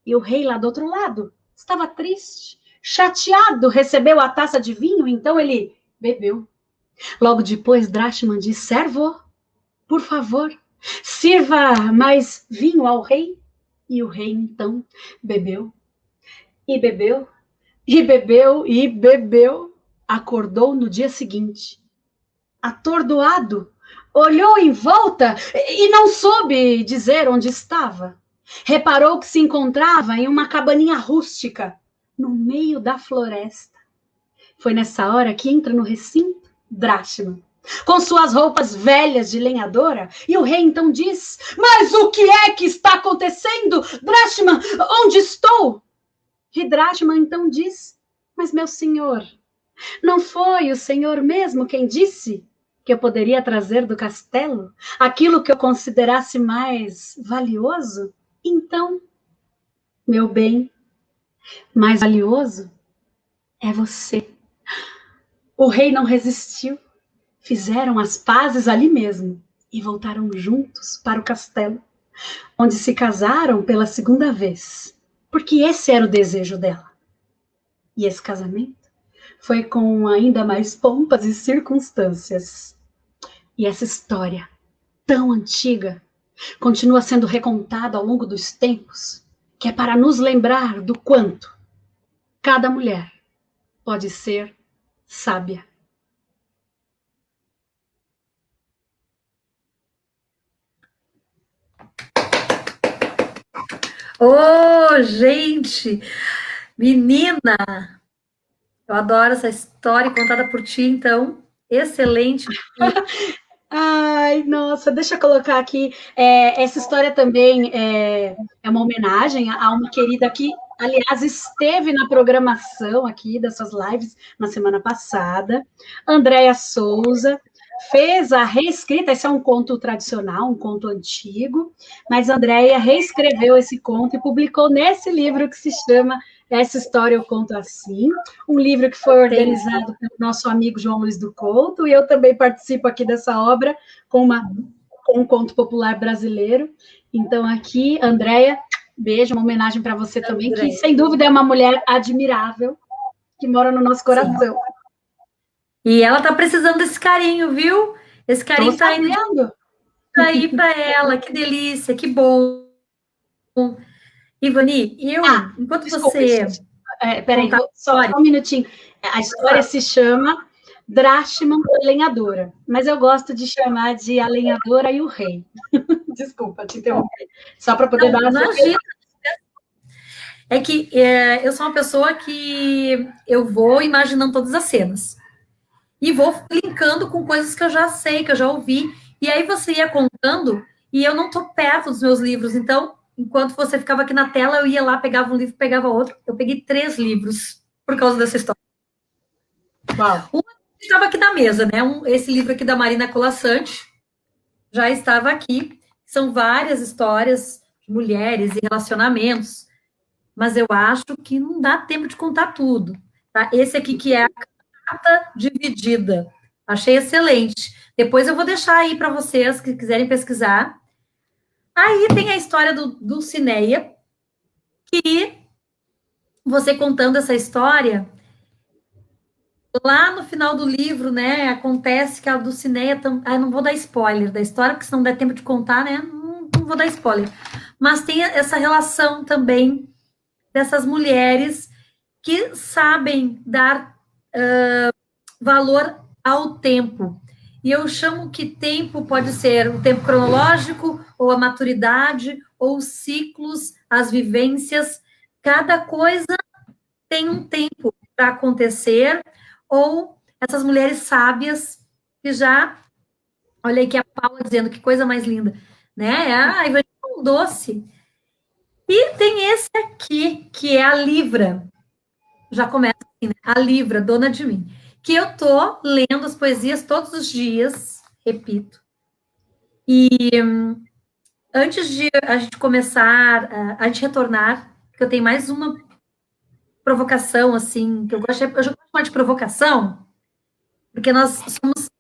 E o rei lá do outro lado estava triste, chateado, recebeu a taça de vinho, então ele bebeu. Logo depois, Drachman diz: servo, por favor, sirva mais vinho ao rei. E o rei, então, bebeu. E bebeu, e bebeu, e bebeu. Acordou no dia seguinte, atordoado, olhou em volta e não soube dizer onde estava. Reparou que se encontrava em uma cabaninha rústica, no meio da floresta. Foi nessa hora que entra no recinto Drachman, com suas roupas velhas de lenhadora, e o rei então diz: mas o que é que está acontecendo? Drachman, onde estou? E Drachman então diz: mas meu senhor, não foi o senhor mesmo quem disse que eu poderia trazer do castelo aquilo que eu considerasse mais valioso? Então, meu bem, mais valioso é você. O rei não resistiu. Fizeram as pazes ali mesmo e voltaram juntos para o castelo, onde se casaram pela segunda vez, porque esse era o desejo dela. E esse casamento foi com ainda mais pompas e circunstâncias. E essa história tão antiga continua sendo recontada ao longo dos tempos, que é para nos lembrar do quanto cada mulher pode ser sábia. Ô, gente! Menina! Eu adoro essa história contada por ti, então. Excelente. Ai, nossa, deixa eu colocar aqui. Essa história também é uma homenagem a uma querida que, aliás, esteve na programação aqui dessas lives na semana passada, Andréia Souza. Fez a reescrita, esse é um conto tradicional, um conto antigo, mas a Andréia reescreveu esse conto e publicou nesse livro que se chama Essa História Eu Conto Assim, um livro que foi organizado pelo nosso amigo João Luiz do Couto, e eu também participo aqui dessa obra com um conto popular brasileiro. Então, aqui, Andréia, beijo, uma homenagem para você também, que sem dúvida é uma mulher admirável, que mora no nosso coração. Sim. E ela tá precisando desse carinho, viu? Esse carinho tá indo aí para ela, que delícia, que bom. Ivani, enquanto desculpa, você... peraí, só um minutinho. A história se chama Drachman, a Lenhadora, mas eu gosto de chamar de A Lenhadora e o Rei. Desculpa te interromper. Só para poder dar uma certeza. É que eu sou uma pessoa que eu vou imaginando todas as cenas. E vou linkando com coisas que eu já sei, que eu já ouvi. E aí você ia contando, e eu não tô perto dos meus livros. Então, enquanto você ficava aqui na tela, eu ia lá, pegava um livro, pegava outro. Eu peguei 3 livros por causa dessa história. Uau. Um estava aqui na mesa, né? Esse livro aqui da Marina Colasanti já estava aqui. São várias histórias de mulheres e relacionamentos, mas eu acho que não dá tempo de contar tudo. Tá? Esse aqui que é a carta dividida. Achei excelente. Depois eu vou deixar aí para vocês que quiserem pesquisar. Aí tem a história do Dulcinea, que você contando essa história, lá no final do livro, né, acontece que a Dulcinea... não vou dar spoiler da história, porque se não der tempo de contar, né, não vou dar spoiler. Mas tem essa relação também dessas mulheres que sabem dar valor ao tempo. E eu chamo que tempo pode ser o tempo cronológico, ou a maturidade, ou os ciclos, as vivências. Cada coisa tem um tempo para acontecer, ou essas mulheres sábias que já... Olha aí que a Paula dizendo, que coisa mais linda, né? Ah, Ivani é um doce. E tem esse aqui, que é a Livra. Já começa assim, né? A Livra, dona de mim. Que eu tô lendo as poesias todos os dias, repito. E antes de a gente começar, a gente retornar, porque eu tenho mais uma provocação, assim, que eu gosto de chamar de provocação, porque nós somos,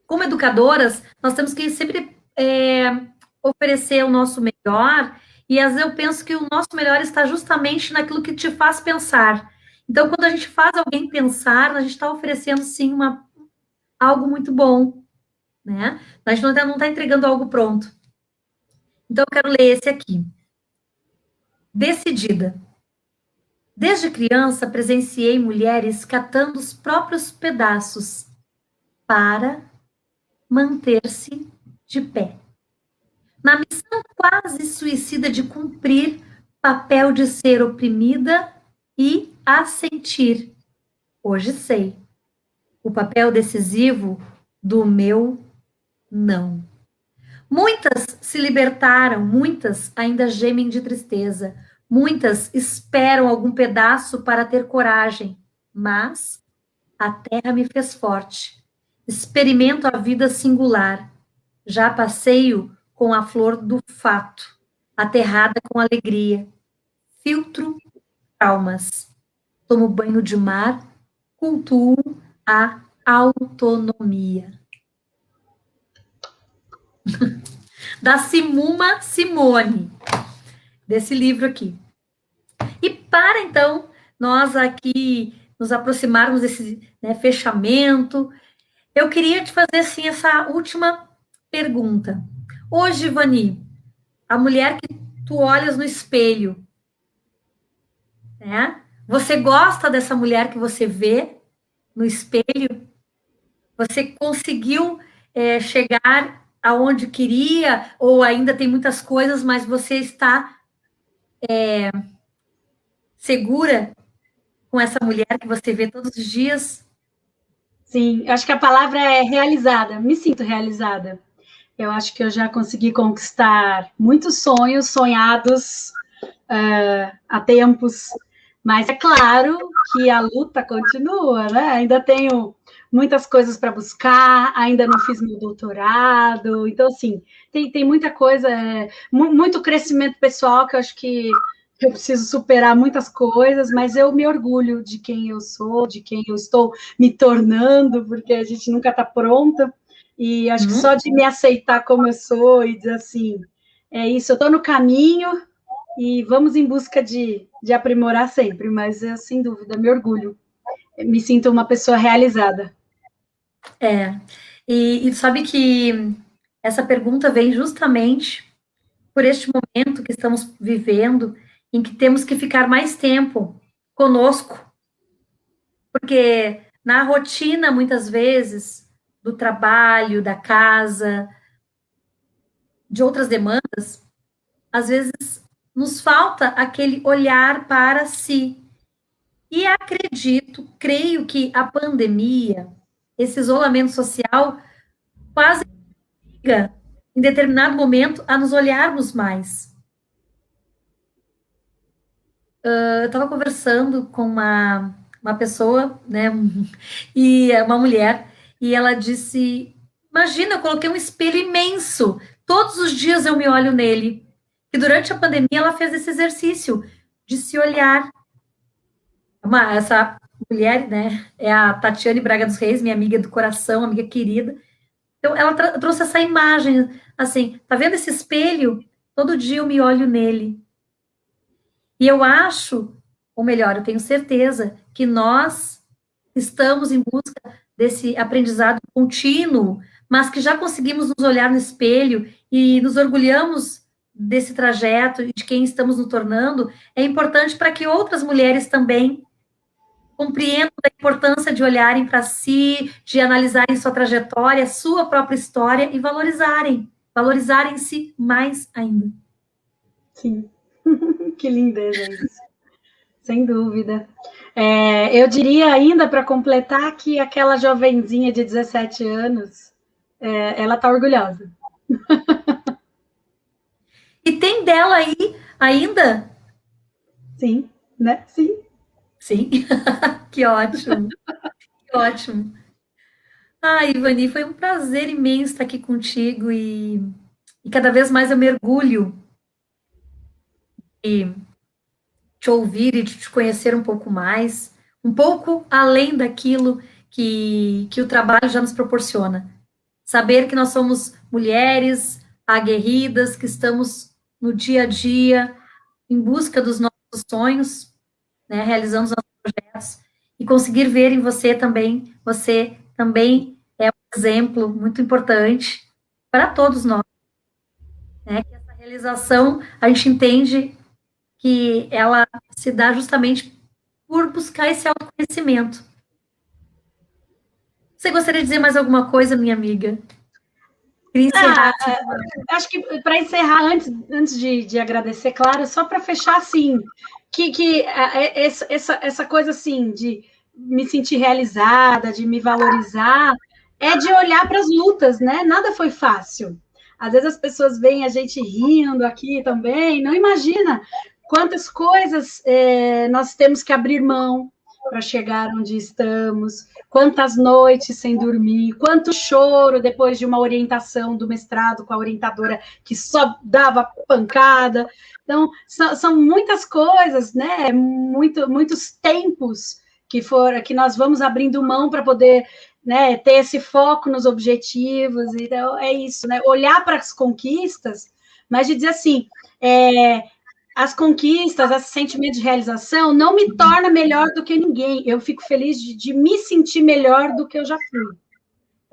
como educadoras, nós temos que sempre oferecer o nosso melhor, e às vezes eu penso que o nosso melhor está justamente naquilo que te faz pensar. Então, quando a gente faz alguém pensar, a gente está oferecendo, sim, algo muito bom, né? A gente não está entregando algo pronto. Então, eu quero ler esse aqui. Decidida. Desde criança, presenciei mulheres catando os próprios pedaços para manter-se de pé. Na missão quase suicida de cumprir papel de ser oprimida e assentir. Hoje sei. O papel decisivo do meu não. Muitas se libertaram, muitas ainda gemem de tristeza, muitas esperam algum pedaço para ter coragem, mas a terra me fez forte. Experimento a vida singular. Já passeio com a flor do fato, aterrada com alegria. Filtro traumas. Tomo banho de mar, cultuo a autonomia. Da Simuma Simone, desse livro aqui. E para, então, nós aqui nos aproximarmos desse, né, fechamento, eu queria te fazer, assim, essa última pergunta. Hoje, Vani, a mulher que tu olhas no espelho, né? Você gosta dessa mulher que você vê no espelho? Você conseguiu chegar aonde queria, ou ainda tem muitas coisas, mas você está segura com essa mulher que você vê todos os dias? Sim, acho que a palavra é realizada. Me sinto realizada. Eu acho que eu já consegui conquistar muitos sonhos sonhados há tempos, mas é claro que a luta continua, né? Ainda tenho muitas coisas para buscar, ainda não fiz meu doutorado, então, assim, tem muita coisa, muito crescimento pessoal que eu acho que eu preciso superar muitas coisas, mas eu me orgulho de quem eu sou, de quem eu estou me tornando, porque a gente nunca está pronta, e acho que só de me aceitar como eu sou e dizer assim, é isso, eu estou no caminho, e vamos em busca de aprimorar sempre, mas eu, sem dúvida, me orgulho. Me sinto uma pessoa realizada. E sabe que essa pergunta vem justamente por este momento que estamos vivendo, em que temos que ficar mais tempo conosco, porque na rotina, muitas vezes, do trabalho, da casa, de outras demandas, às vezes nos falta aquele olhar para si. E acredito, creio que a pandemia, esse isolamento social, quase obriga, em determinado momento, a nos olharmos mais. Eu estava conversando com uma pessoa, né, e uma mulher, e ela disse: Imagina, eu coloquei um espelho imenso, todos os dias eu me olho nele. E durante a pandemia ela fez esse exercício de se olhar. Essa mulher, né, é a Tatiane Braga dos Reis, minha amiga do coração, amiga querida. Então, ela trouxe essa imagem, assim, tá vendo esse espelho? Todo dia eu me olho nele. E eu acho, ou melhor, eu tenho certeza, que nós estamos em busca desse aprendizado contínuo, mas que já conseguimos nos olhar no espelho e nos orgulhamos desse trajeto e de quem estamos nos tornando, é importante para que outras mulheres também compreendam a importância de olharem para si, de analisarem sua trajetória, sua própria história e valorizarem-se mais ainda. Sim, que lindeza isso, sem dúvida. Eu diria ainda, para completar, que aquela jovenzinha de 17 anos, ela está orgulhosa. E tem dela aí ainda? Sim, né? Sim. Sim. Que ótimo. Que ótimo. Ivani, foi um prazer imenso estar aqui contigo e cada vez mais eu mergulho e te ouvir e de te conhecer um pouco mais, um pouco além daquilo que o trabalho já nos proporciona. Saber que nós somos mulheres aguerridas, que estamos no dia a dia em busca dos nossos sonhos, né, realizando os nossos projetos, e conseguir ver em você também é um exemplo muito importante para todos nós, né, que essa realização, a gente entende que ela se dá justamente por buscar esse autoconhecimento. Você gostaria de dizer mais alguma coisa, minha amiga? Queria encerrar. Acho que para encerrar, antes de agradecer, claro, só para fechar assim, que essa coisa assim de me sentir realizada, de me valorizar, é de olhar para as lutas, né? Nada foi fácil. Às vezes as pessoas veem a gente rindo aqui também, não imagina quantas coisas nós temos que abrir mão para chegar onde estamos, quantas noites sem dormir, quanto choro depois de uma orientação do mestrado com a orientadora que só dava pancada. Então, são muitas coisas, né? Muitos tempos que nós vamos abrindo mão para poder, né, ter esse foco nos objetivos. Então, é isso, né? Olhar para as conquistas, mas de dizer assim, as conquistas, esse sentimento de realização não me torna melhor do que ninguém. Eu fico feliz de me sentir melhor do que eu já fui.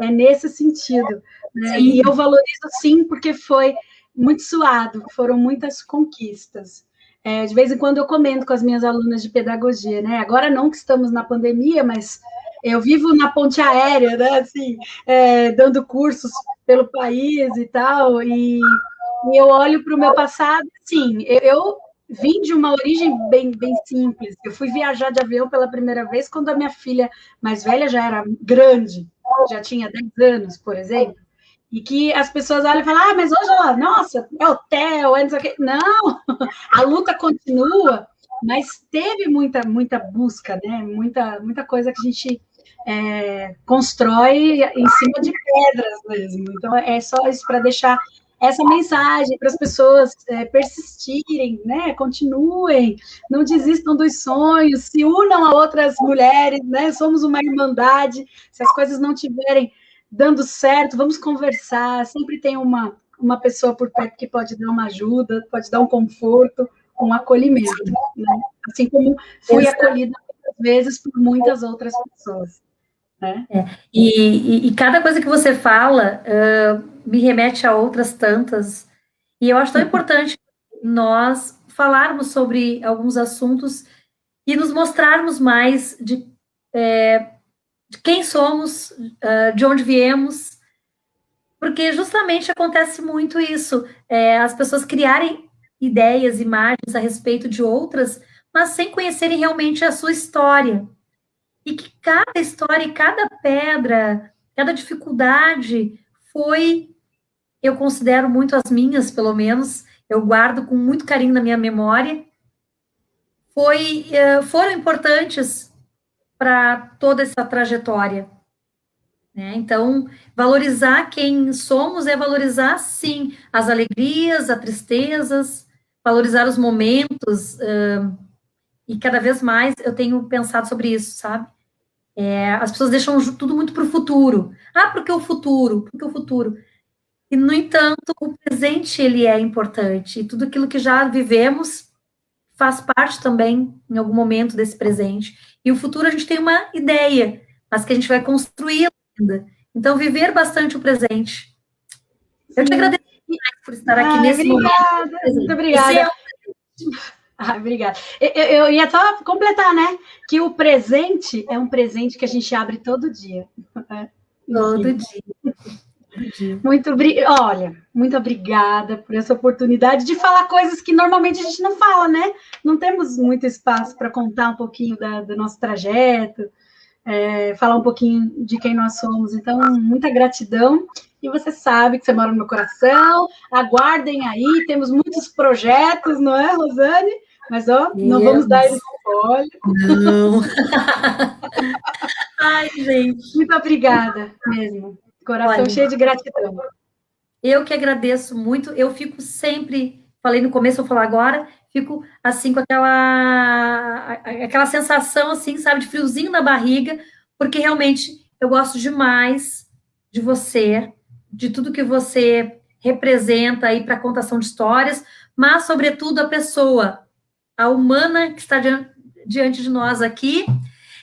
É nesse sentido. Né? E eu valorizo sim, porque foi muito suado, foram muitas conquistas. De vez em quando eu comento com as minhas alunas de pedagogia, né? Agora não que estamos na pandemia, mas eu vivo na ponte aérea, né? Assim, dando cursos pelo país e tal, e eu olho para o meu passado, sim, eu vim de uma origem bem simples. Eu fui viajar de avião pela primeira vez quando a minha filha mais velha já era grande, já tinha 10 anos, por exemplo, e que as pessoas olham e falam, mas hoje ela, nossa, é hotel, é não sei o quê. Não, a luta continua, mas teve muita busca, né? Muita coisa que a gente constrói em cima de pedras mesmo. Então, é só isso para deixar essa mensagem para as pessoas persistirem, né? Continuem, não desistam dos sonhos, se unam a outras mulheres, né? Somos uma irmandade. Se as coisas não tiverem dando certo, vamos conversar. Sempre tem uma pessoa por perto que pode dar uma ajuda, pode dar um conforto, um acolhimento, né? Assim como fui acolhida muitas vezes por muitas outras pessoas. Né? E cada coisa que você fala me remete a outras tantas. E eu acho tão importante nós falarmos sobre alguns assuntos e nos mostrarmos mais de quem somos, de onde viemos, porque justamente acontece muito isso, as pessoas criarem ideias, imagens a respeito de outras, mas sem conhecerem realmente a sua história. E que cada história, cada pedra, cada dificuldade eu considero muito as minhas, pelo menos, eu guardo com muito carinho na minha memória, foram importantes para toda essa trajetória. Né? Então, valorizar quem somos é valorizar, sim, as alegrias, as tristezas, valorizar os momentos, e cada vez mais eu tenho pensado sobre isso, sabe? As pessoas deixam tudo muito para o futuro. Porque o futuro, porque o futuro. E, no entanto, o presente, ele é importante. E tudo aquilo que já vivemos faz parte também, em algum momento, desse presente. E o futuro a gente tem uma ideia, mas que a gente vai construir ainda. Então, viver bastante o presente. Eu te agradeço por estar aqui nesse obrigada, momento. Muito obrigada. Ah, obrigada. Eu ia só completar, né? Que o presente é um presente que a gente abre todo dia. Todo Enfim. dia, todo dia. Olha, muito obrigada por essa oportunidade de falar coisas que normalmente a gente não fala, né? Não temos muito espaço para contar um pouquinho do nosso trajeto, falar um pouquinho de quem nós somos. Então, muita gratidão. E você sabe que você mora no meu coração. Aguardem aí, temos muitos projetos, não é, Rosane? Mas, ó, não vamos dar Deus, eles spoiler. não. Ai, gente. Muito obrigada mesmo. Coração Olha, cheio de gratidão. eu que agradeço muito. Eu fico sempre, falei no começo, vou falar agora, fico assim com aquela sensação assim, sabe, de friozinho na barriga, porque realmente eu gosto demais de você, de tudo que você representa aí para a contação de histórias, mas sobretudo a pessoa, a humana que está diante de nós aqui,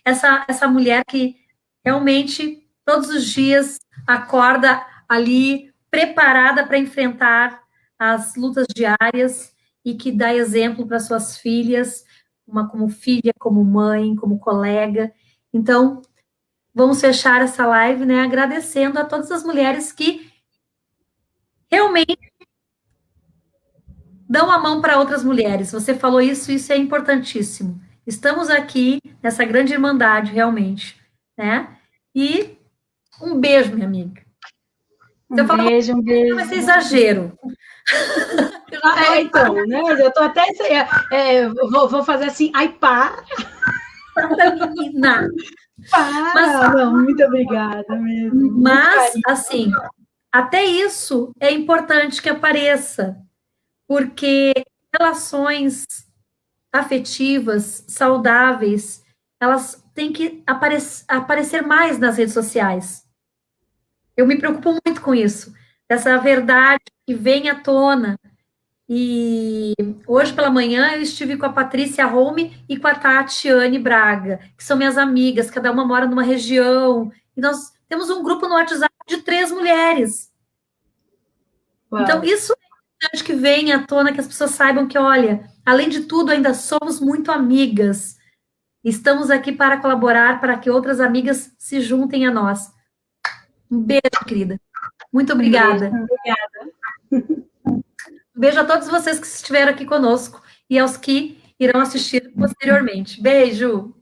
essa mulher que realmente todos os dias acorda ali preparada para enfrentar as lutas diárias e que dá exemplo para suas filhas, uma como filha, como mãe, como colega. Então, vamos fechar essa live, né, agradecendo a todas as mulheres que realmente dão a mão para outras mulheres. Você falou isso, isso é importantíssimo. Estamos aqui nessa grande irmandade, realmente, né? E um beijo, minha amiga. Se eu Um falar beijo, um vai ser beijo. exagero. Eu já tô Então, né? Eu tô até. Vou fazer assim, ai, da menina. Mas, para! Não, muito obrigada mesmo. Muito carinho. assim, até isso é importante que apareça, porque relações afetivas, saudáveis, elas têm que aparecer mais nas redes sociais. Eu me preocupo muito com isso, dessa verdade que vem à tona. E hoje pela manhã eu estive com a Patrícia Home e com a Tatiane Braga, que são minhas amigas, cada uma mora numa região, e nós temos um grupo no WhatsApp de 3 mulheres. Então, Uau. isso é importante que venha à tona, que as pessoas saibam que, olha, além de tudo, ainda somos muito amigas. Estamos aqui para colaborar, para que outras amigas se juntem a nós. Um beijo, querida. Muito Um beijo. obrigada. Um beijo a todos vocês que estiveram aqui conosco e aos que irão assistir posteriormente. Beijo!